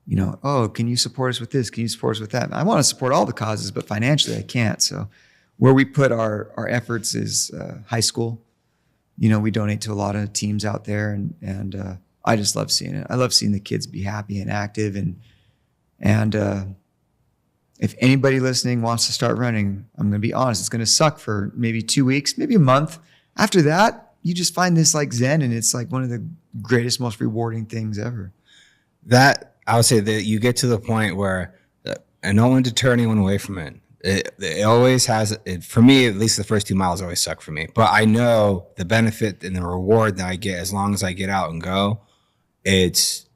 you know, oh, can you support us with this? Can you support us with that? I want to support all the causes, but financially I can't. So where we put our efforts is high school. You know, we donate to a lot of teams out there, and I just love seeing it. I love seeing the kids be happy and active, and if anybody listening wants to start running, I'm going to be honest, it's going to suck for maybe 2 weeks, maybe a month. After that, you just find this like zen, and it's like one of the greatest, most rewarding things ever. That I would say that you get to the point where, and no one deter anyone away from it. It always has, for me, at least the first 2 miles always suck for me. But I know the benefit and the reward that I get as long as I get out and go. It's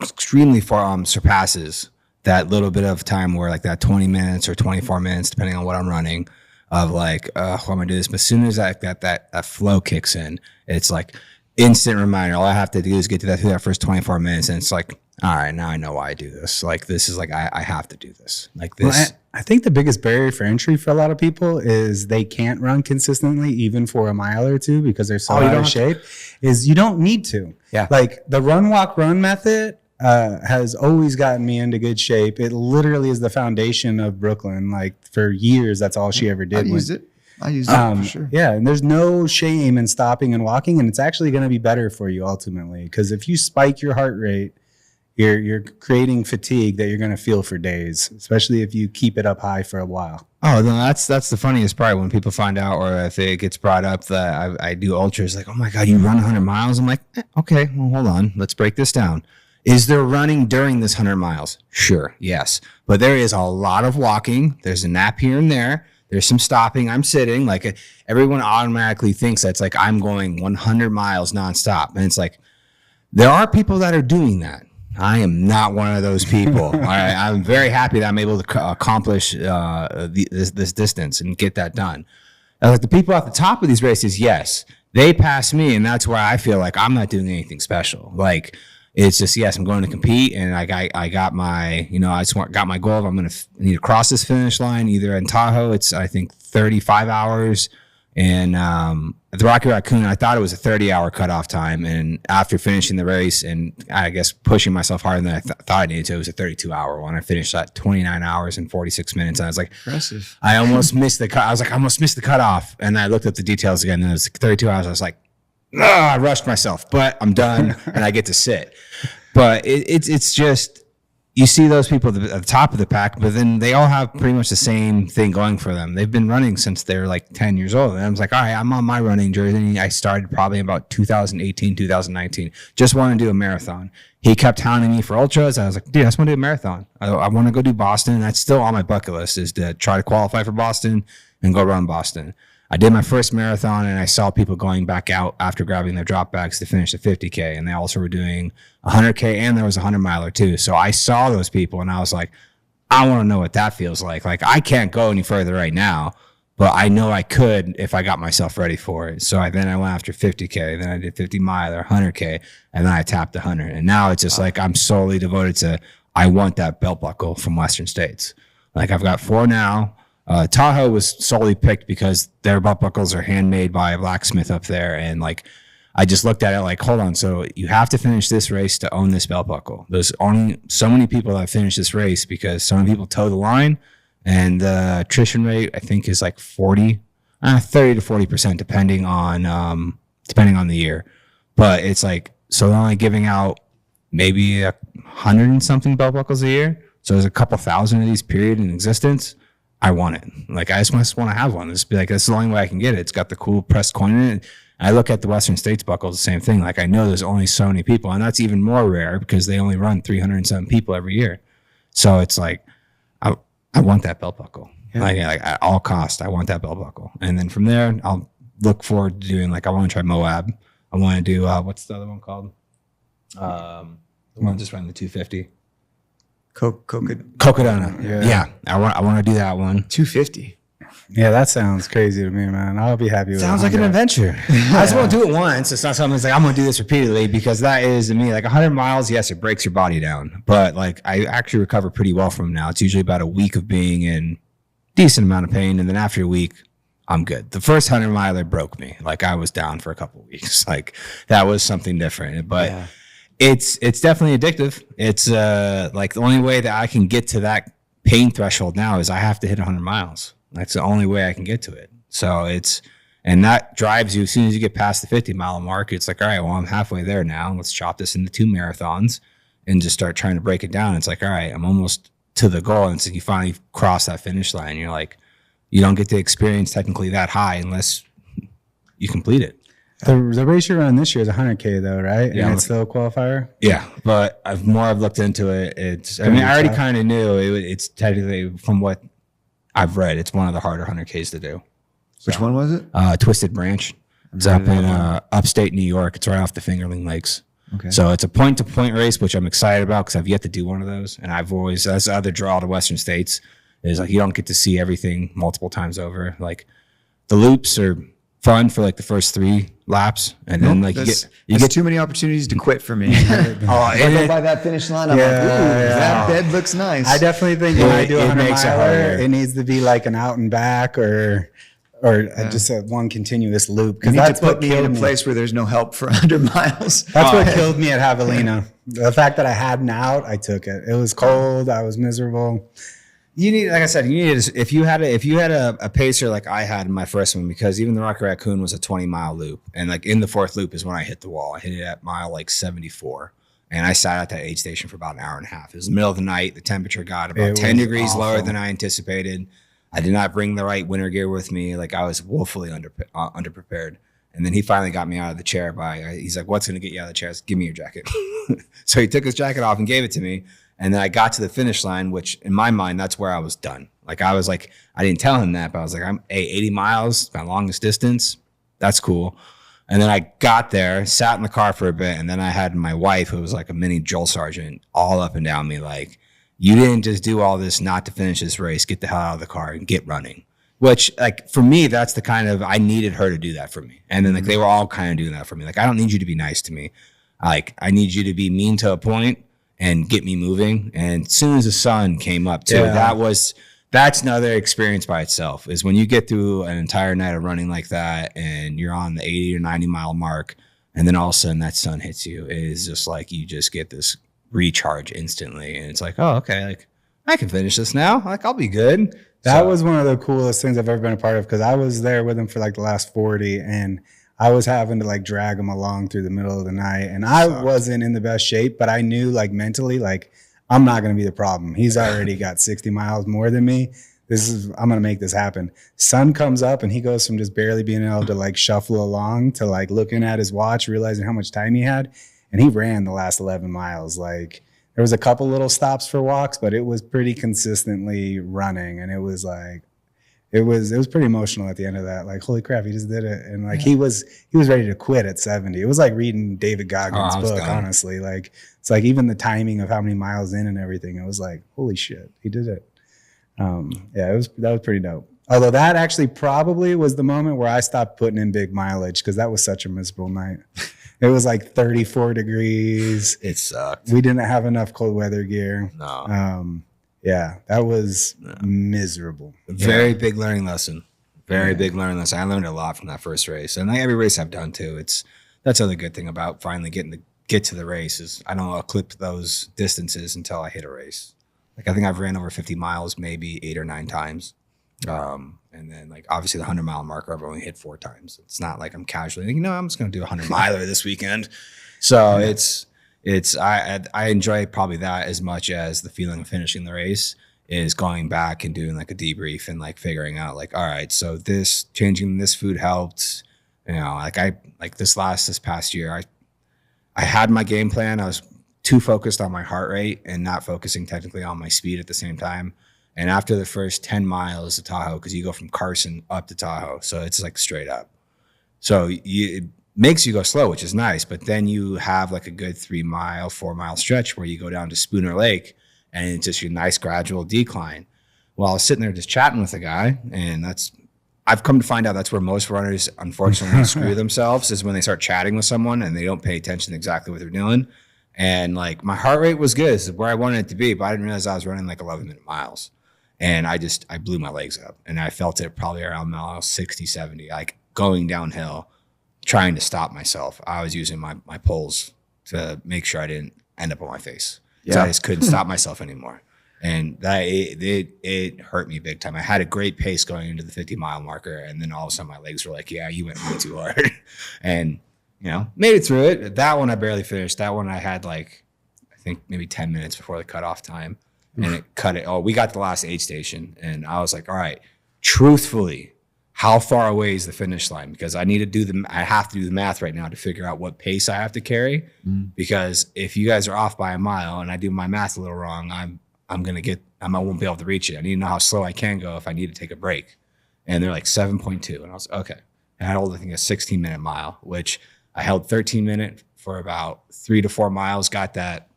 extremely far surpasses that little bit of time where like that 20 minutes or 24 minutes, depending on what I'm running, of like, I'm gonna do this. But as soon as that flow kicks in, it's like instant reminder. All I have to do is get through that first 24 minutes, and it's like, all right, now I know why I do this. Like, this is like, I have to do this. Like this. Well, I think the biggest barrier for entry for a lot of people is they can't run consistently, even for a mile or two, because they're so out of shape. Is you don't need to. Yeah. Like the run, walk, run method has always gotten me into good shape. It literally is the foundation of Brooklyn. Like for years, that's all she ever did. I used it for sure. Yeah, and there's no shame in stopping and walking, and it's actually going to be better for you ultimately. Because if you spike your heart rate, you're creating fatigue that you're going to feel for days, especially if you keep it up high for a while. Oh, no, that's the funniest part when people find out, or if it gets brought up that I do ultras. Like, oh my God, you run 100 miles? I'm like, okay, well, hold on, let's break this down. Is there running during this 100 miles? Sure, yes. But there is a lot of walking. There's a nap here and there. There's some stopping. I'm sitting. Like everyone automatically thinks that's like I'm going 100 miles nonstop. And it's like, there are people that are doing that. I am not one of those people. All right, I'm very happy that I'm able to accomplish this distance and get that done. Like the people at the top of these races, yes, they pass me. And that's where I feel like I'm not doing anything special. Like, it's just, yes, I'm going to compete, and I got my, I just got my goal. I'm going to need to cross this finish line either in Tahoe. It's, I think, 35 hours. And at the Rocky Raccoon, I thought it was a 30-hour cutoff time. And after finishing the race and I guess pushing myself harder than I thought I needed to, it was a 32-hour one. I finished at 29 hours and 46 minutes. And I was like, impressive. I almost missed the cut. I was like, I almost missed the cutoff. And I looked at the details again, and it was 32 hours. I was like, I rushed myself, but I'm done and I get to sit. But it's just, you see those people at the top of the pack, but then they all have pretty much the same thing going for them. They've been running since they were like 10 years old. And I was like, all right, I'm on my running journey. I started probably about 2018, 2019. Just want to do a marathon. He kept hounding me for ultras. I was like, dude, I just want to do a marathon. I want to go do Boston. And that's still on my bucket list, is to try to qualify for Boston and go run Boston. I did my first marathon, and I saw people going back out after grabbing their drop bags to finish the 50K. And they also were doing 100K, and there was a 100-miler too. So I saw those people, and I was like, I want to know what that feels like. Like, I can't go any further right now, but I know I could if I got myself ready for it. So then I went after 50K, then I did 50-miler, 100K, and then I tapped 100. And now it's just like I'm solely devoted to, I want that belt buckle from Western States. Like, I've got 4 now. Tahoe was solely picked because their belt buckles are handmade by a blacksmith up there. And like, I just looked at it like, hold on. So you have to finish this race to own this belt buckle. There's only so many people that finish this race because so many people toe the line, and the attrition rate, I think, is like 30 to 40%, depending on the year. But it's like, so they're only giving out maybe 100 and something belt buckles a year. So there's a couple thousand of these period in existence. I want it. Like, I just want to have one. Just be like, that's the only way I can get it. It's got the cool pressed coin in it. I look at the Western States buckles, the same thing. Like, I know there's only so many people, and that's even more rare because they only run 307 people every year. So it's like, I want that belt buckle. Yeah. Like at all costs, I want that belt buckle. And then from there, I'll look forward to doing, like, I want to try Moab. I want to do, what's the other one called? The one just running the 250. Cocodona. Yeah. I want to do that one. 250. Yeah, that sounds crazy to me, man. I'll be happy with it. Sounds like an adventure. I just want to do it once. It's not something that's like, I'm going to do this repeatedly, because that is, to me, like 100 miles, yes, it breaks your body down. But like, I actually recover pretty well from now. It's usually about a week of being in decent amount of pain. And then after a week, I'm good. The first 100 miler broke me. Like, I was down for a couple of weeks. Like, that was something different. But yeah. It's definitely addictive. It's like the only way that I can get to that pain threshold now is I have to hit 100 miles. That's the only way I can get to it. So and that drives you as soon as you get past the 50-mile mark. It's like, all right, well, I'm halfway there now. Let's chop this into 2 marathons and just start trying to break it down. It's like, all right, I'm almost to the goal. And so you finally cross that finish line. You're like, you don't get to experience technically that high unless you complete it. The race you're running this year is 100K though, right? Yeah, and it's still a qualifier? Yeah, but I've looked into it. I already kind of knew it's technically, from what I've read, it's one of the harder 100Ks to do. Which one was it? Twisted Branch. It's up in upstate New York. It's right off the Fingerling Lakes. Okay. So it's a point-to-point race, which I'm excited about because I've yet to do one of those. And I've always, that's the other draw to Western States, is like you don't get to see everything multiple times over. Like the loops are fun for like the first 3 laps, and then like you get too many opportunities to quit for me. I go by that finish line, I'm like, ooh, that bed looks nice. I definitely think when I do a 100 makes it miler, harder. it needs to be like an out and back or just a one continuous loop. You Because need that's to put what me killed in a me. place where there's no help for 100 miles. That's what killed me at Javelina. The fact that I had an out, I took it. It was cold. I was miserable. You need, like I said, you need if you had a pacer like I had in my first one, because even the Rocky Raccoon was a 20-mile loop, and like in the 4th loop is when I hit the wall. I hit it at mile like 74, and I sat at that aid station for about an hour and a half. It was the middle of the night. The temperature got about 10 degrees lower than I anticipated. I did not bring the right winter gear with me. Like I was woefully underprepared. And then he finally got me out of the chair he's like, "What's going to get you out of the chair? Give me your jacket." So he took his jacket off and gave it to me. And then I got to the finish line, which in my mind, that's where I was done. Like I was like, I didn't tell him that, but I was like, 80 miles, my longest distance. That's cool. And then I got there, sat in the car for a bit. And then I had my wife, who was like a mini drill sergeant, all up and down me. Like, you didn't just do all this not to finish this race. Get the hell out of the car and get running. Which, like, for me, that's the kind of, I needed her to do that for me. And then like they were all kind of doing that for me. Like, I don't need you to be nice to me. Like, I need you to be mean to a point and get me moving. And as soon as the sun came up too, that's another experience by itself, is when you get through an entire night of running like that and you're on the 80 or 90 mile mark, and then all of a sudden that sun hits you. It is just like, you just get this recharge instantly. And it's like, oh, okay, like I can finish this now. Like I'll be good. That was one of the coolest things I've ever been a part of, because I was there with him for like the last 40, and I was having to like drag him along through the middle of the night, and I wasn't in the best shape, but I knew like mentally, like I'm not going to be the problem. He's already got 60 miles more than me. I'm going to make this happen. Sun comes up and he goes from just barely being able to like shuffle along to like looking at his watch, realizing how much time he had. And he ran the last 11 miles. Like there was a couple little stops for walks, but it was pretty consistently running. And it was like, it was pretty emotional at the end of that. Like, holy crap, he just did it. And like, he was ready to quit at 70. It was like reading David Goggins' book, honestly. Like, it's like even the timing of how many miles in and everything, it was like, holy shit, he did it. That was pretty dope. Although that actually probably was the moment where I stopped putting in big mileage, because that was such a miserable night. It was like 34 degrees. It sucked. We didn't have enough cold weather gear. No. That was miserable. Very big learning lesson. Big learning lesson. I learned a lot from that first race, and like every race I've done too. That's the other good thing about finally get to the race is I don't clip those distances until I hit a race. Like I think I've ran over 50 miles maybe 8 or 9 times, and then like obviously the 100-mile marker I've only hit 4 times. It's not like I'm casually thinking, I'm just going to do a 100-miler this weekend. So I enjoy probably that as much as the feeling of finishing the race is going back and doing like a debrief and like figuring out like, all right, so changing this food helped, this past year, I had my game plan. I was too focused on my heart rate and not focusing technically on my speed at the same time. And after the first 10 miles to Tahoe, because you go from Carson up to Tahoe, so it's like straight up. So it makes you go slow, which is nice. But then you have like a good 4 mile stretch where you go down to Spooner Lake, and it's just your nice gradual decline. Well, I was sitting there just chatting with a guy, and I've come to find out that's where most runners unfortunately screw themselves, is when they start chatting with someone and they don't pay attention to exactly what they're doing. And like my heart rate was good, it's where I wanted it to be, but I didn't realize I was running like 11-minute miles. And I blew my legs up, and I felt it probably around mile 60, 70, like going downhill, trying to stop myself. I was using my poles to make sure I didn't end up on my face. So I just couldn't stop myself anymore. And it hurt me big time. I had a great pace going into the 50-mile marker, and then all of a sudden my legs were like, yeah, you went way too hard. And, made it through it. That one I barely finished. That one I had like, I think maybe 10 minutes before the cutoff time. And it cut it. Oh, we got to the last aid station, and I was like, all right, truthfully, how far away is the finish line? Because I have to do the math right now to figure out what pace I have to carry. Because if you guys are off by a mile and I do my math a little wrong, I won't be able to reach it. I need to know how slow I can go if I need to take a break. And they're like 7.2. And I was like, okay. And I held, I think, a 16-minute mile, which I held 13-minute, for about 3 to 4 miles, got that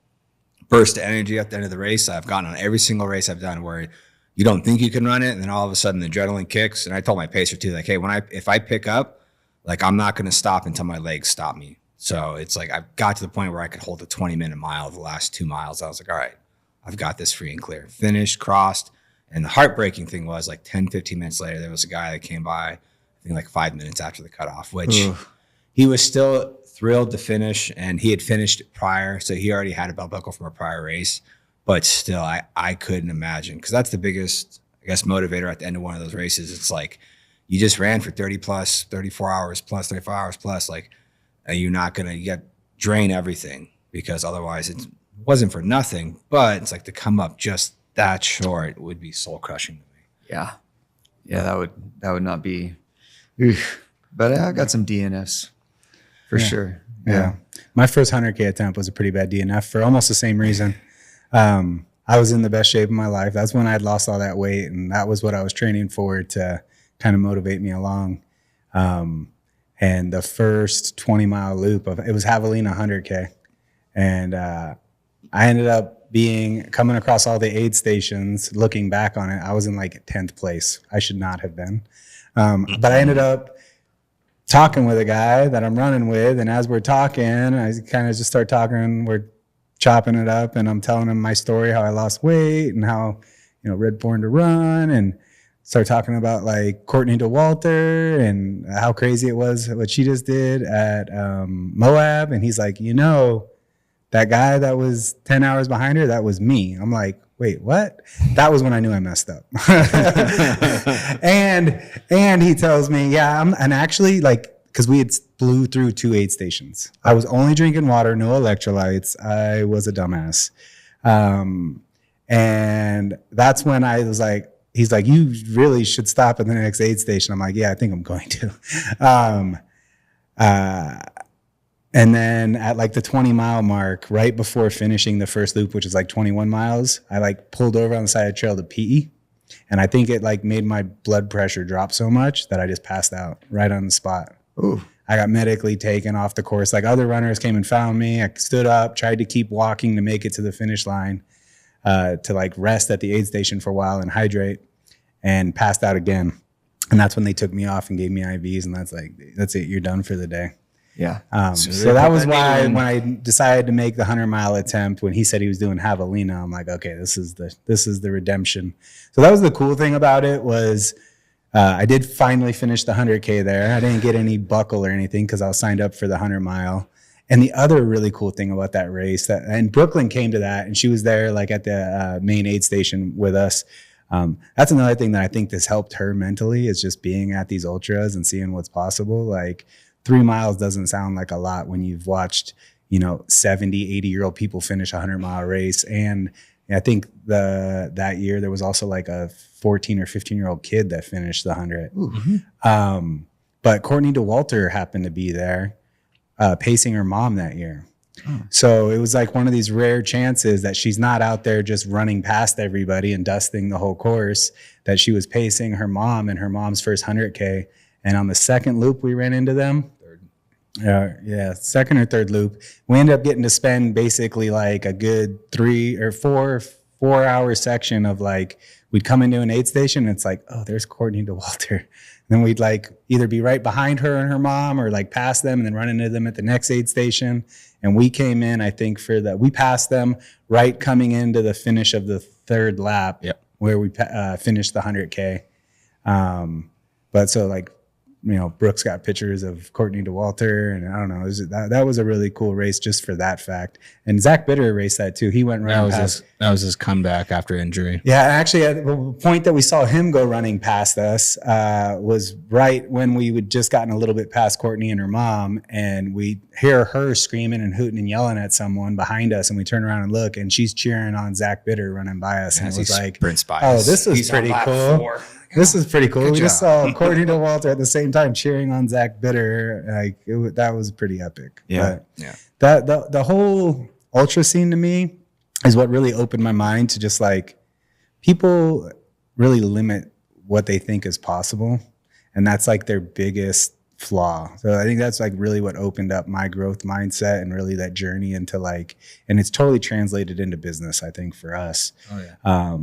burst of energy at the end of the race I've gotten on every single race I've done, where you don't think you can run it, and then all of a sudden the adrenaline kicks. And I told my pacer too, like, hey, if I pick up, like, I'm not going to stop until my legs stop me. So it's like I got to the point where I could hold a 20-minute mile the last 2 miles. I was like, all right, I've got this free and clear. Finished, crossed. And the heartbreaking thing was, like, 10, 15 minutes later, there was a guy that came by, I think like 5 minutes after the cutoff, which he was still thrilled to finish, and he had finished prior. So he already had a belt buckle from a prior race. But still, I couldn't imagine, because that's the biggest, I guess, motivator at the end of one of those races. It's like, you just ran for 30 plus, 34 hours plus, 35 hours plus. Like, you're not going to drain everything, because otherwise it wasn't for nothing. But it's like, to come up just that short would be soul crushing to me. Yeah. Yeah, that would not be. But I got some DNFs for sure. Yeah. My first 100K attempt was a pretty bad DNF for almost the same reason. I was in the best shape of my life. That's when I'd lost all that weight, and that was what I was training for to kind of motivate me along. And the first 20-mile loop it was Javelina 100K. And I ended up coming across all the aid stations. Looking back on it, I was in like 10th place. I should not have been. But I ended up talking with a guy that I'm running with. And as we're talking, I kind of just start talking. We're chopping it up, and I'm telling him my story, how I lost weight and how, Red Born to Run, and start talking about like Courtney DeWalter and how crazy it was what she just did at Moab. And he's like, that guy that was 10 hours behind her, that was me. I'm like, wait, what? That was when I knew I messed up. and he tells me, yeah, and actually, like, because we had blew through 2 aid stations. I was only drinking water, no electrolytes. I was a dumbass. And that's when I was like, he's like, you really should stop at the next aid station. I'm like, yeah, I think I'm going to. And then at like the 20-mile mark, right before finishing the first loop, which is like 21 miles, I like pulled over on the side of the trail to pee. And I think it like made my blood pressure drop so much that I just passed out right on the spot. Ooh. I got medically taken off the course. Like, other runners came and found me. I stood up, tried to keep walking to make it to the finish line, to like rest at the aid station for a while and hydrate, and passed out again. And that's when they took me off and gave me IVs. And that's it. You're done for the day. Yeah. So that was why when I decided to make the 100-mile attempt, when he said he was doing Javelina, I'm like, okay, this is the redemption. So that was the cool thing about it was, I did finally finish the 100K there. I didn't get any buckle or anything because I was signed up for the 100-mile. And the other really cool thing about that race, and Brooklyn came to that, and she was there like at the main aid station with us. That's another thing that I think this helped her mentally, is just being at these ultras and seeing what's possible. Like, 3 miles doesn't sound like a lot when you've watched, 70, 80-year-old people finish a 100-mile race. And I think that year there was also like a 14 or 15-year-old kid that finished the 100. Mm-hmm. But Courtney DeWalter happened to be there, pacing her mom that year. Oh. So it was like one of these rare chances that she's not out there just running past everybody and dusting the whole course, that she was pacing her mom in her mom's first 100K. And on the second loop, we ran into them. Second or third loop. We ended up getting to spend basically like a good 3 or 4 hour section of like, we'd come into an aid station and it's like, oh, there's Courtney DeWalter. And then we'd like either be right behind her and her mom, or like past them and then run into them at the next aid station. And we came in, I think we passed them right coming into the finish of the third lap, where we finished the 100K. But so like, Brooks got pictures of Courtney DeWalter, and I don't know, that was a really cool race just for that fact. And Zach Bitter raced that too. He went running past. That was his comeback after injury. Yeah, actually, at the point that we saw him go running past us was right when we would just gotten a little bit past Courtney and her mom, and we hear her screaming and hooting and yelling at someone behind us, and we turn around and look, and she's cheering on Zach Bitter running by us, and it was like, oh, this is pretty cool. 4. This is pretty cool. We just saw Courtney DeWalter at the same time cheering on Zach Bitter. Like, that was pretty epic. Yeah. But the whole ultra scene to me is what really opened my mind to just like, people really limit what they think is possible. And that's like their biggest flaw. So I think that's like really what opened up my growth mindset and really that journey into like, and it's totally translated into business, I think, for us. Oh yeah.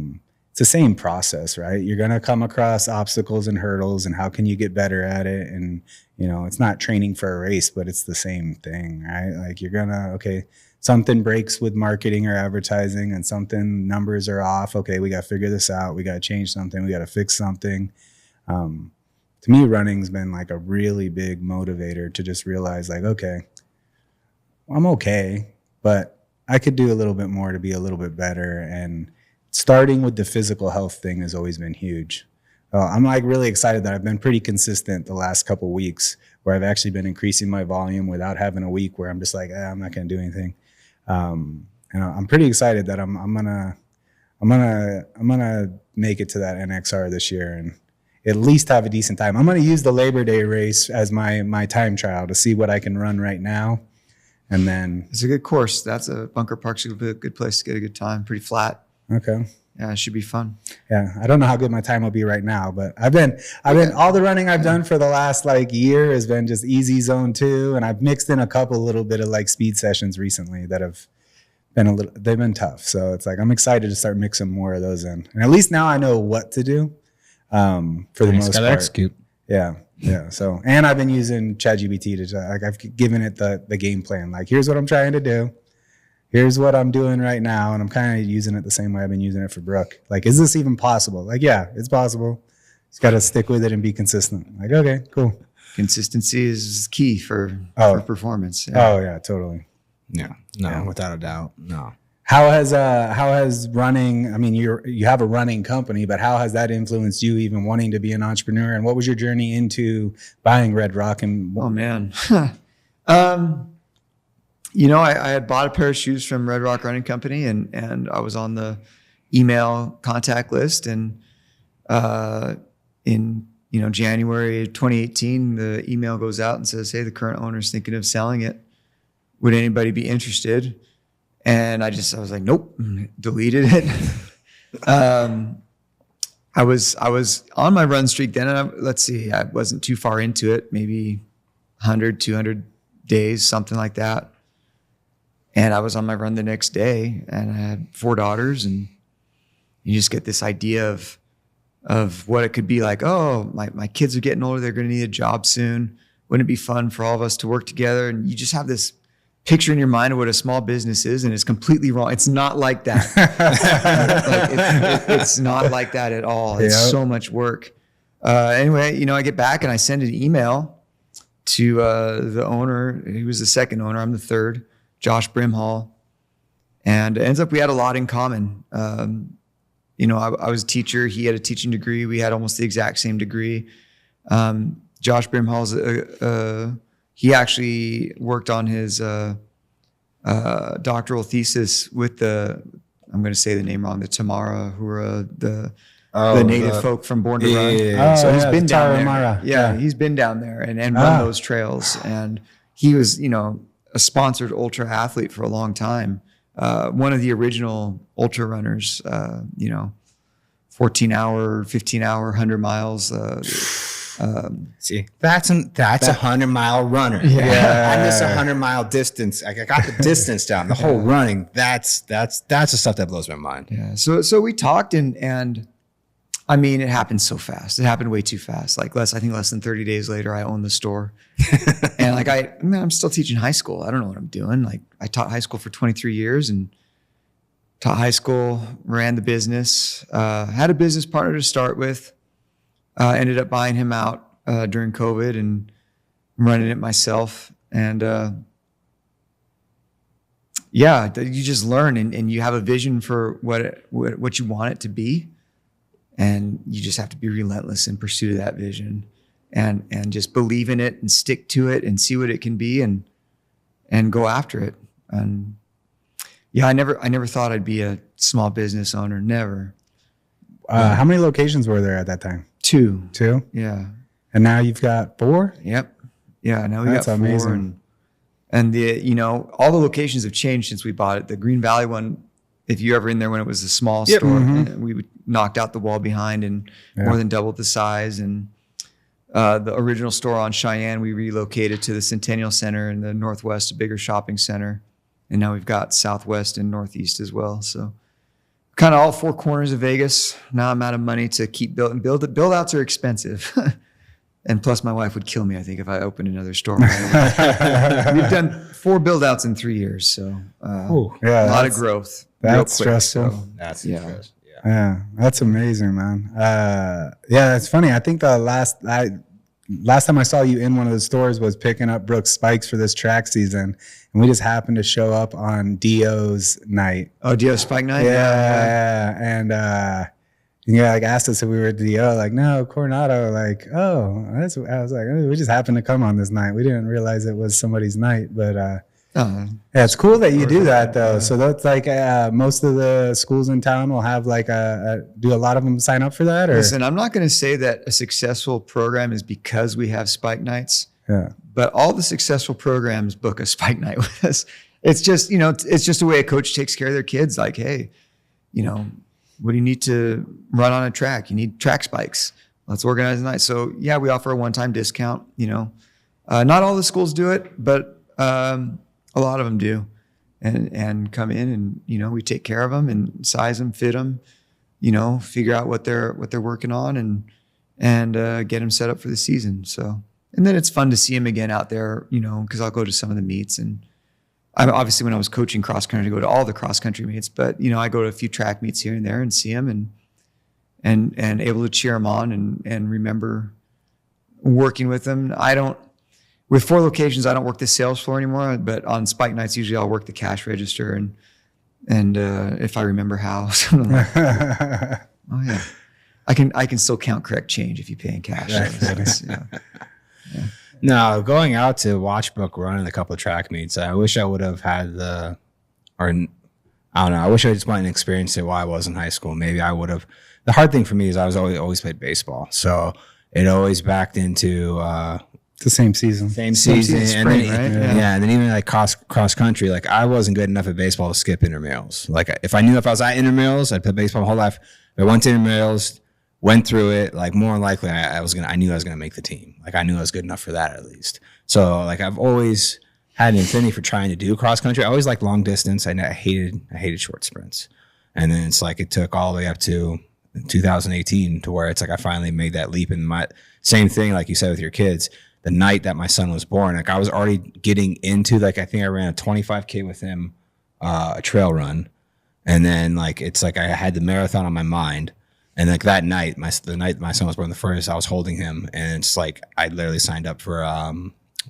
It's the same process, right? You're going to come across obstacles and hurdles, and how can you get better at it? And, you know, it's not training for a race, but it's the same thing, right? Like you're going to, okay, something breaks with marketing or advertising and something numbers are off. Okay, we got to figure this out. We got to change something. We got to fix something. To me, running's been like a really big motivator to just realize like, okay, I'm okay, but I could do a little bit more to be a little bit better. And starting with the physical health thing has always been huge. I'm like really excited that I've been pretty consistent the last couple of weeks where I've actually been increasing my volume without having a week where I'm just like, I'm not going to do anything. And I'm pretty excited that I'm gonna make it to that NXR this year and at least have a decent time. I'm gonna use the Labor Day race as my time trial to see what I can run right now. And then it's a good course. That's a Bunker Park's a good place to get a good time. Pretty flat. Okay. Yeah, it should be fun. Yeah, I don't know how good my time will be right now, but I've been all the running I've done for the last like year has been just easy zone 2, and I've mixed in a little bit of like speed sessions recently that have been they've been tough. So it's like I'm excited to start mixing more of those in, and at least now I know what to do for the most part. Execute. Yeah. So and I've been using ChatGPT to like I've given it the game plan. Like here's what I'm trying to do. Here's what I'm doing right now. And I'm kind of using it the same way I've been using it for Brooke. Like, is this even possible? Like, yeah, it's possible. Just got to stick with it and be consistent. Like, okay, cool. Consistency is key for performance. Yeah. Oh yeah, totally. Yeah, without a doubt. No. How has running, I mean, you have a running company, but how has that influenced you even wanting to be an entrepreneur? And what was your journey into buying Red Rock? And oh man. You know, I had bought a pair of shoes from Red Rock Running Company and I was on the email contact list. And in January 2018, the email goes out and says, hey, the current owner is thinking of selling it. Would anybody be interested? And I was like, nope, deleted it. I was on my run streak then. And I wasn't too far into it, maybe 100, 200 days, something like that. And I was on my run the next day and I had 4 daughters, and you just get this idea of what it could be like. Oh, my kids are getting older. They're going to need a job soon. Wouldn't it be fun for all of us to work together? And you just have this picture in your mind of what a small business is, and it's completely wrong. It's not like that. It's not like that at all. It's so much work. Anyway, I get back and I send an email to the owner. He was the second owner. I'm the third. Josh Brimhall, and it ends up we had a lot in common. I was a teacher. He had a teaching degree. We had almost the exact same degree. Josh Brimhall's he actually worked on his doctoral thesis with I'm going to say the name wrong, the Tamara, who are the native folk from Born to Run. Yeah. So he's been down there. Mara. Yeah, he's been down there and run those trails, and he was a sponsored ultra athlete for a long time. One of the original ultra runners, 14 hour, 15 hour, 100 miles. See, that's a 100-mile runner. Yeah. I miss a 100-mile distance. I got the distance down. The whole running. That's the stuff that blows my mind. Yeah. So we talked and I mean, it happened so fast. It happened way too fast. Like less than 30 days later, I owned the store. And like, I'm still teaching high school. I don't know what I'm doing. Like I taught high school for 23 years and taught high school, ran the business, had a business partner to start with, ended up buying him out during COVID and running it myself. And you just learn and you have a vision for what you want it to be. And you just have to be relentless in pursuit of that vision and just believe in it and stick to it and see what it can be and go after it. And yeah, I never thought I'd be a small business owner. Never. How many locations were there at that time? 2. 2? Yeah. And now you've got 4? Yep. Yeah. Now we got 4. Amazing. And all the locations have changed since we bought it. The Green Valley one, if you're ever in there when it was a small store, we knocked out the wall behind and more than doubled the size. And The original store on Cheyenne, we relocated to the Centennial Center in the Northwest, a bigger shopping center. And now we've got Southwest and Northeast as well. So kind of all four corners of Vegas. Now I'm out of money to keep building. Build outs are expensive. And plus my wife would kill me, I think, if I opened another store. We've done 4 build outs in 3 years. So a lot of growth. That's stressful. So, That's yeah. interesting. Yeah, that's amazing, man. Yeah, it's funny. I think the last time I saw you in one of the stores was picking up Brooks spikes for this track season, and we just happened to show up on Dio's night. Oh, Dio Spike Night? Yeah. And like asked us if we were at Dio, like, no, Coronado, like, oh, I was like, oh, we just happened to come on this night. We didn't realize it was somebody's night, but yeah, it's cool that you do that though. So that's like most of the schools in town will have like do a lot of them sign up for that? Or? Listen, I'm not going to say that a successful program is because we have spike nights. Yeah. But all the successful programs book a spike night with us. It's just, it's just a way a coach takes care of their kids. Like, hey, what do you need to run on a track? You need track spikes. Let's organize a night. So yeah, we offer a one-time discount. Not all the schools do it, but a lot of them do, and come in and we take care of them and size them, fit them, figure out what they're working on and get them set up for the season. So, and then it's fun to see them again out there, because I'll go to some of the meets, and obviously when I was coaching cross country, I go to all the cross country meets, but I go to a few track meets here and there and see them and able to cheer them on and remember working with them. With 4 locations, I don't work the sales floor anymore, but on spike nights, usually I'll work the cash register and if I remember how, something like that. Oh yeah, I can still count correct change if you pay in cash. Yeah. No, going out to watch Brooke run in a couple of track meets, I wish I would have had I don't know. I wish I just went and experienced it while I was in high school. Maybe I would have. The hard thing for me is I was always played baseball, so it always backed into the same season, and spring, then right? And then even like cross country, like I wasn't good enough at baseball to skip intramurals. Like if I I was at intramurals, I'd play baseball my whole life. If I went to intramurals, went through it, like more than likely I knew I was gonna make the team. Like I knew I was good enough for that at least. So like I've always had an affinity for trying to do cross country. I always liked long distance. I hated short sprints. And then it's like it took all the way up to 2018 to where it's like I finally made that leap. And my same thing, like you said with your kids, the night that my son was born, like I was already getting into I think I ran a 25K with him, a trail run. And then like, it's like I had the marathon on my mind. And like that night, the night my son was born, the first, I was holding him. And it's like, I literally signed up for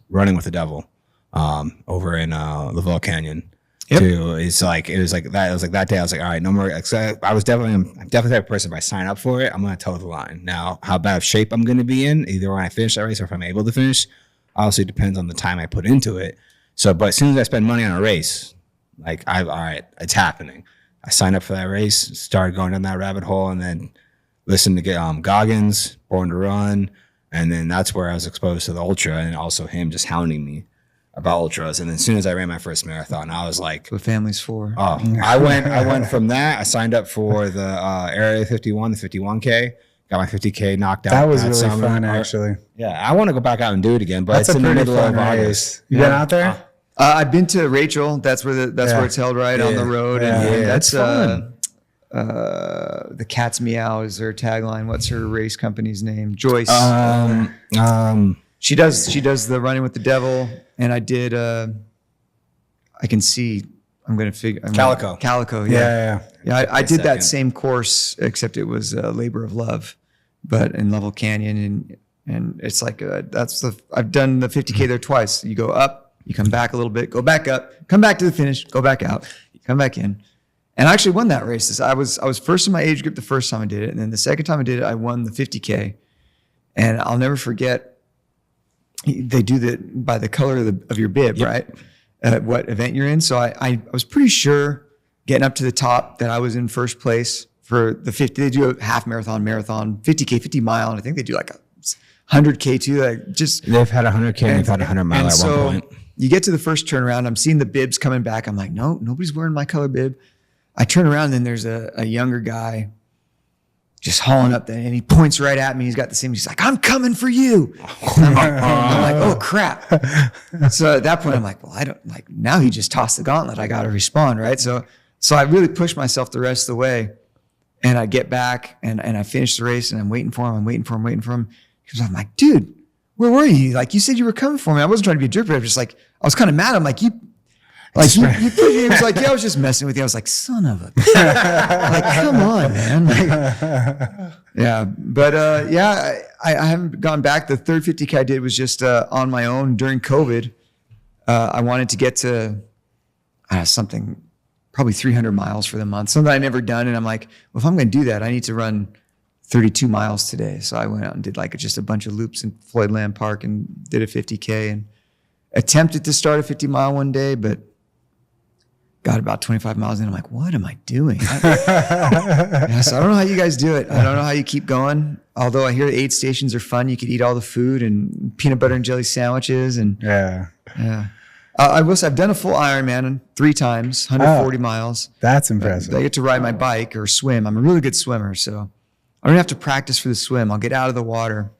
Running with the Devil over in Lavelle Canyon. Yep. It was like that day. I was like, all right, no more. I'm definitely the type of person. If I sign up for it, I'm going to toe the line. Now, how bad of shape I'm going to be in, either when I finish that race or if I'm able to finish, obviously depends on the time I put into it. So, but as soon as I spend money on a race, like all right, it's happening. I signed up for that race, started going down that rabbit hole, and then listened to get Goggins, Born to Run, and then that's where I was exposed to the ultra, and also him just hounding me about ultras. And then as soon as I ran my first marathon, I was like, What family's for? oh, I went from that. I signed up for the Area 51, the 51K. Got my 50K knocked out. That was really summer. fun, actually. Yeah, I want to go back out and do it again, but That's it's a in the pretty middle fun of race. August. You been out there? I've been to Rachel. That's where where it's held, right on the road. Yeah. And Yeah, that's fun. The Cat's Meow is their tagline. What's her race company's name? Joyce. She does the Running with the Devil, and I did. I can see. I'm going to figure. Calico. Calico. Yeah. Yeah. I did that second. same course, except it was Labor of Love, but in Level Canyon, and it's like I've done the 50K there twice. You go up, you come back a little bit, go back up, come back to the finish, go back out, you come back in. And I actually won that race. I was first in my age group the first time I did it, and then the second time I did it, I won the 50K. And I'll never forget. They do that by the color of your bib, right? What event you're in. So I was pretty sure getting up to the top that I was in first place for the 50. They do a half marathon, 50K, 50 mile, and I think they do like a 100K too. They've had 100K and they've had 100 mile at one point. You get to the first turnaround. I'm seeing the bibs coming back. I'm like, no, nobody's wearing my color bib. I turn around and there's a younger guy. just hauling up there, and he points right at me. He's got the same. He's like, "I'm coming for you." I'm like, "Oh crap!" So at that point, I'm like, "Well, I don't like." Now he just tossed the gauntlet. I got to respond, right? So I really pushed myself the rest of the way, and I get back and I finish the race, and I'm waiting for him. I'm waiting for him. Because I'm like, "Dude, where were you? Like, you said you were coming for me. I wasn't trying to be a jerk, but I was just like, I was kind of mad. I'm like, you he was like, "Yeah, I was just messing with you." I was like, "Son of a," like, come on, man. Like, yeah, but I haven't gone back. The third 50K I did was just on my own during COVID. I wanted to get to something, probably 300 miles for the month, something I'd never done. And I'm like, well, if I'm going to do that, I need to run 32 miles today. So I went out and did like just a bunch of loops in Floyd Land Park and did a 50K and attempted to start a 50 mile one day, but got about 25 miles in. I'm like, what am I doing? So I don't know how you guys do it. I don't know how you keep going. Although I hear the aid stations are fun. You could eat all the food and peanut butter and jelly sandwiches. And yeah. I will say I've done a full Ironman 3 times, 140 miles. That's impressive. I get to ride my bike or swim. I'm a really good swimmer, so I don't have to practice for the swim. I'll get out of the water.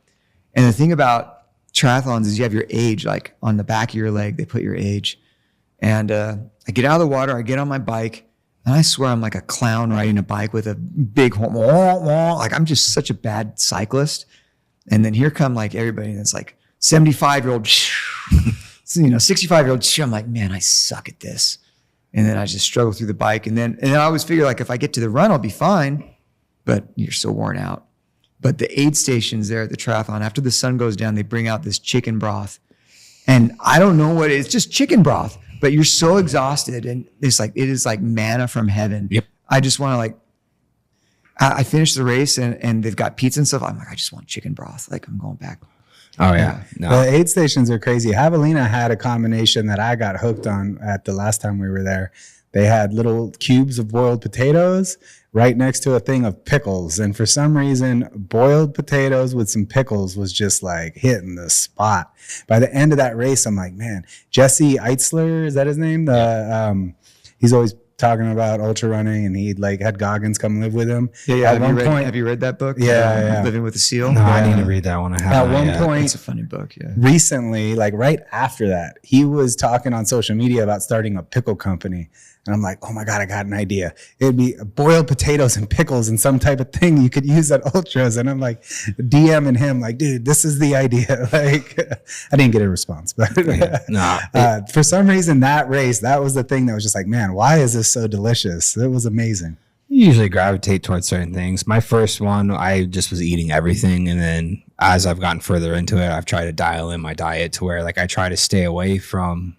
And the thing about triathlons is you have your age, like on the back of your leg, they put your age. And I get out of the water, I get on my bike, and I swear I'm like a clown riding a bike with a big horn. Like I'm just such a bad cyclist. And then here come like everybody that's like 75-year-old, 65-year-old. I'm like, man, I suck at this. And then I just struggle through the bike. And then I always figure like if I get to the run, I'll be fine. But you're so worn out. But the aid stations there at the triathlon, after the sun goes down, they bring out this chicken broth. And I don't know what it is, just chicken broth. But you're so exhausted, and it is like manna from heaven. Yep. I just want to like, I finished the race and they've got pizza and stuff. I'm like, I just want chicken broth. Like I'm going back. Oh yeah. No. The aid stations are crazy. Javelina had a combination that I got hooked on at the last time we were there. They had little cubes of boiled potatoes right next to a thing of pickles. And for some reason, boiled potatoes with some pickles was just like hitting the spot. By the end of that race, I'm like, man, Jesse Eitzler, is that his name? He's always talking about ultra running, and he like had Goggins come live with him. Yeah. Have you read that book? Yeah. Living with a Seal? No, I need to read that one. At one point, it's a funny book. Yeah. Recently, like right after that, he was talking on social media about starting a pickle company. And I'm like, oh my God, I got an idea. It'd be boiled potatoes and pickles and some type of thing you could use at ultras. And I'm like DMing him like, dude, this is the idea. Like, I didn't get a response, but for some reason that race, that was the thing that was just like, man, why is this so delicious? It was amazing. You usually gravitate towards certain things. My first one, I just was eating everything. And then as I've gotten further into it, I've tried to dial in my diet to where like I try to stay away from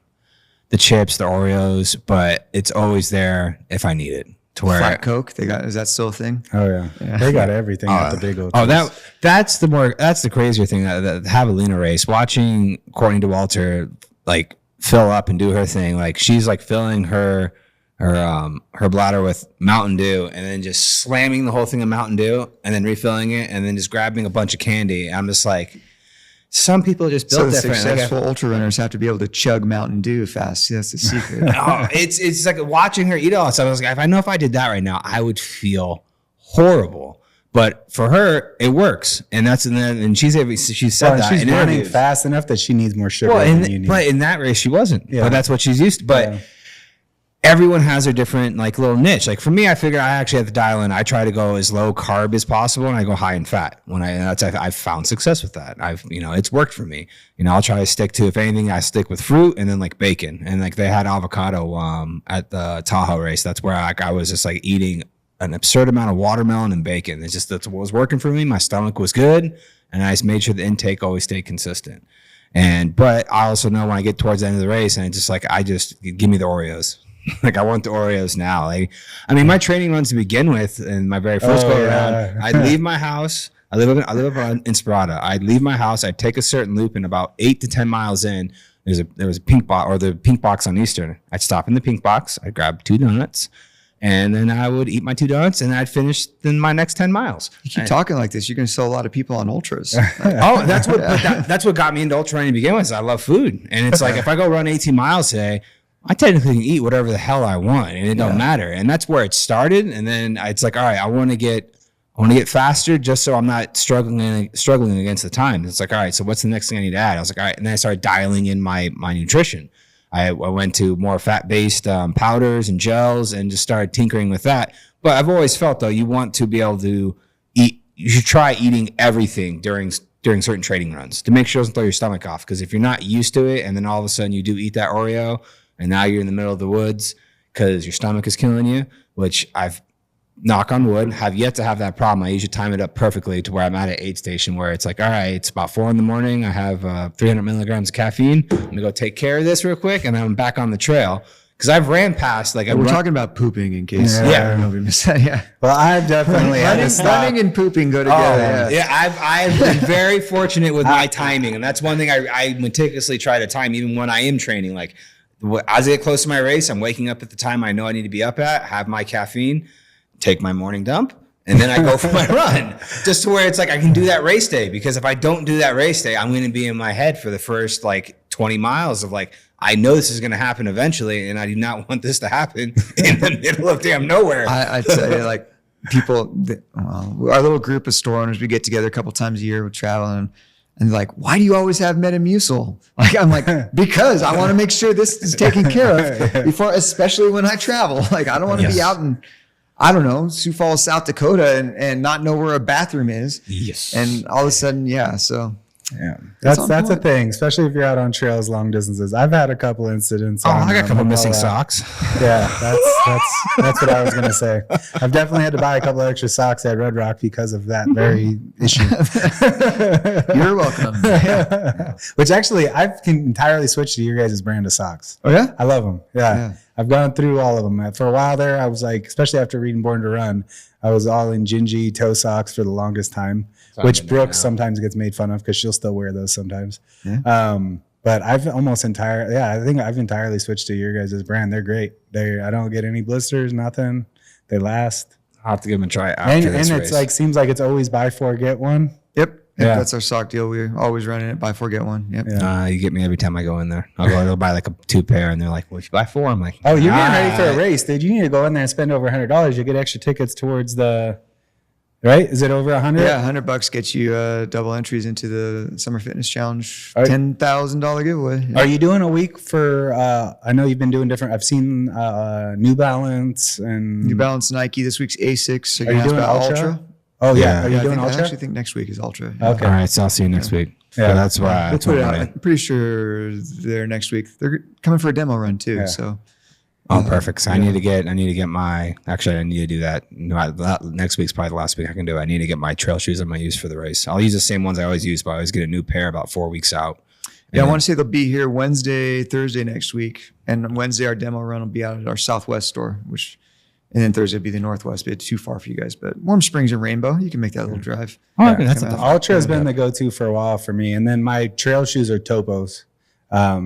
the chips, the Oreos, but it's always there if I need it. To where Flat Coke, is that still a thing? Oh yeah. They got everything at the big old. Oh, that's the crazier thing. The Javelina race, watching Courtney DeWalter like fill up and do her thing. Like she's like filling her bladder with Mountain Dew and then just slamming the whole thing of Mountain Dew and then refilling it and then just grabbing a bunch of candy. I'm just like, some people just built different. Successful ultra runners have to be able to chug Mountain Dew fast. See, that's the secret. It's like watching her eat all that stuff. I was like, if I did that right now, I would feel horrible. But for her, it works, and she said that. She's running fast enough that she needs more sugar than you need. But in that race, she wasn't. Yeah. But that's what she's used to. But everyone has their different like little niche. Like for me, I figure I actually have to dial in. I try to go as low carb as possible, and I go high in fat. I've found success with that. It's worked for me. I'll try to stick to, if anything, I stick with fruit and then like bacon. And like they had avocado at the Tahoe race. That's where I was just like eating an absurd amount of watermelon and bacon. That's what was working for me. My stomach was good, and I just made sure the intake always stayed consistent. But I also know when I get towards the end of the race, and it's just like give me the Oreos. Like I want the Oreos now. Like, I mean, my training runs to begin with, in my very first go around, I'd leave my house. I live up in Inspirada. I'd leave my house. I'd take a certain loop, and about 8 to 10 miles in, there was a pink box, or the pink box on Eastern. I'd stop in the pink box. I'd grab 2 donuts, and then I would eat my 2 donuts, and I'd finish in my next 10 miles. You keep talking like this, you're going to sell a lot of people on ultras. That's what got me into ultra running to begin with. Is I love food, and it's like if I go run 18 miles today, I technically can eat whatever the hell I want, and it don't matter. And that's where it started. And then it's like, all right, I want to get I want to get faster just so I'm not struggling against the time. It's like, all right, so what's the next thing I need to add? I was like, all right. And then I started dialing in my nutrition. I went to more fat-based powders and gels and just started tinkering with that. But I've always felt, though, you want to be able to eat. You should try eating everything during certain training runs to make sure it doesn't throw your stomach off. Because if you're not used to it and then all of a sudden you do eat that Oreo and now you're in the middle of the woods because your stomach is killing you, which I've, knock on wood, have yet to have that problem. I usually time it up perfectly to where I'm at an aid station where it's like, all right, it's about 4 a.m. I have 300 milligrams of caffeine. I'm gonna go take care of this real quick, and then I'm back on the trail. Because I've ran past, like, we're talking about pooping in case. I don't know if we missed that. Yeah. Well, I've definitely had to stop. Running and pooping go together. I've been very fortunate with my timing, and that's one thing I meticulously try to time, even when I am training. Like, as I get close to my race, I'm waking up at the time I know I need to be up at, have my caffeine, take my morning dump, and then I go for my run, just to where it's like I can do that race day. Because if I don't do that race day, I'm going to be in my head for the first like 20 miles of like, I know this is going to happen eventually, and I do not want this to happen in the middle of damn nowhere. I tell you, like, people, our little group of store owners, we get together a couple times a year with travel, and like, why do you always have Metamucil? Like, I'm like, because I want to make sure this is taken care of before, especially when I travel. Like, I don't want to be out in, I don't know, Sioux Falls, South Dakota, and not know where a bathroom is. Yes. And all of a sudden, so. Yeah, that's a thing, especially if you're out on trails long distances. I've had a couple incidents. I got a couple missing socks. Yeah, that's what I was gonna say. I've definitely had to buy a couple extra socks at Red Rock because of that very issue. You're welcome. Yeah. Which actually, I've entirely switched to your guys' brand of socks. Oh yeah, I love them. Yeah. I've gone through all of them. For a while there, I was like, especially after reading Born to Run, I was all in Gingy toe socks for the longest time. Which Brooke sometimes gets made fun of because she'll still wear those sometimes. Yeah. But I've almost I think I've entirely switched to your guys' brand. They're great. I don't get any blisters, nothing. They last. I'll have to give them a try after this race. It's like, seems like it's always buy 4, get 1. Yep. That's our sock deal. We're always running it, buy 4, get 1. Yep. Yeah. You get me every time I go in there. I'll buy like 2 pair, and they're like, well, if you buy 4, I'm like, oh, you're getting ready for a race, dude. You need to go in there and spend over $100. You get extra tickets towards the... Right? Is it over 100? Yeah, $100 gets you double entries into the Summer Fitness Challenge, $10,000 giveaway. Yeah. Are you doing a week for? I know you've been doing different. I've seen New Balance and New Balance, Nike. This week's Asics. Are you doing Ultra? Oh yeah. Are you doing Ultra? I actually think next week is Ultra. Yeah. Okay. All right. So I'll see you next week. Yeah, that's why. We'll put it out. I'm pretty sure they're next week. They're coming for a demo run too. Yeah. So. Oh, perfect. So I need to get my, actually, I need to do that. Next week's probably the last week I can do it. I need to get my trail shoes I'm going to use for the race. I'll use the same ones I always use, but I always get a new pair about 4 weeks out. Yeah, I want to say they'll be here Wednesday, Thursday next week. And Wednesday, our demo run will be out at our Southwest store, and then Thursday will be the Northwest. But it's too far for you guys. But Warm Springs and Rainbow, you can make that little drive. Oh, that's Ultra has been the go-to for a while for me. And then my trail shoes are Topos.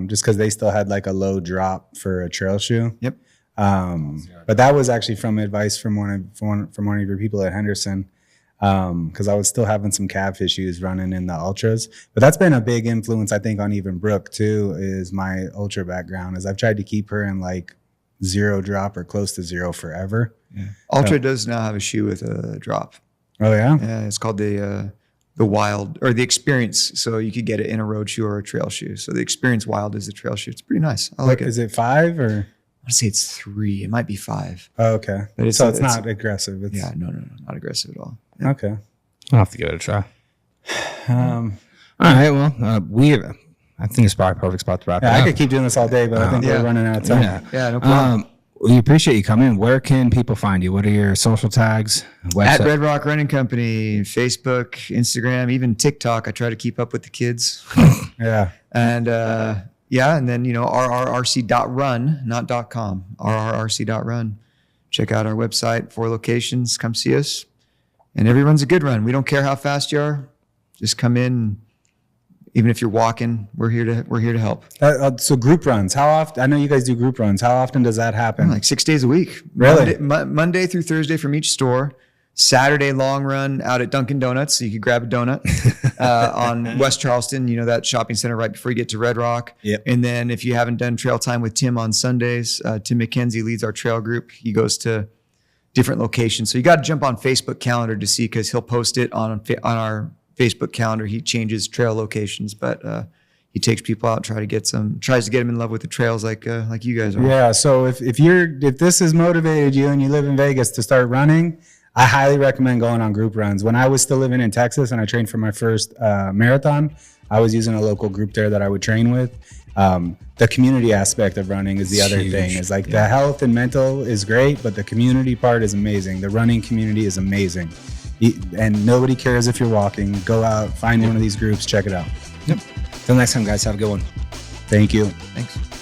Just because they still had like a low drop for a trail shoe. Yep. But that was actually from advice from one of your people at Henderson. Because I was still having some calf issues running in the ultras. But that's been a big influence, I think, on even Brooke too, is my ultra background. Is I've tried to keep her in like 0 drop or close to 0 forever. Yeah. Ultra does now have a shoe with a drop. Oh yeah? Yeah, it's called the Wild, or the Experience. So you could get it in a road shoe or a trail shoe. So the Experience Wild is the trail shoe. It's pretty nice. I like it. Is it 5 or? I want to say it's 3. It might be 5. Oh, okay. But it's not aggressive. No, not aggressive at all. Yeah. Okay. I'll have to give it a try. All right. Well, I think it's probably a perfect spot to wrap it up. I could keep doing this all day, but I think we're running out of time. Yeah, no problem. We appreciate you coming. Where can people find you? What are your social tags? Website? At Red Rock Running Company, Facebook, Instagram, even TikTok. I try to keep up with the kids. Yeah. And and then, rrrc.run, not .com, rrrc.run. Check out our website, 4 locations. Come see us. And every run's a good run. We don't care how fast you are. Just come in. Even if you're walking, we're here to help. So group runs, how often? I know you guys do group runs. How often does that happen? Like 6 days a week. Really? Monday through Thursday from each store. Saturday long run out at Dunkin' Donuts, so you could grab a donut on West Charleston. You know, that shopping center right before you get to Red Rock. Yep. And then if you haven't done trail time with Tim on Sundays, Tim McKenzie leads our trail group. He goes to different locations. So you got to jump on Facebook calendar to see, because he'll post it on our Facebook calendar. He changes trail locations, but he takes people out, tries to get them in love with the trails like you guys are. Yeah. So if this has motivated you and you live in Vegas to start running, I highly recommend going on group runs. When I was still living in Texas and I trained for my first marathon, I was using a local group there that I would train with. The community aspect of running is the other thing. Is like the health and mental is great, but the community part is amazing. The running community is amazing. And nobody cares if you're walking. Go out, find one of these groups, check it out. Yep. Till next time, guys. Have a good one. Thank you. Thanks.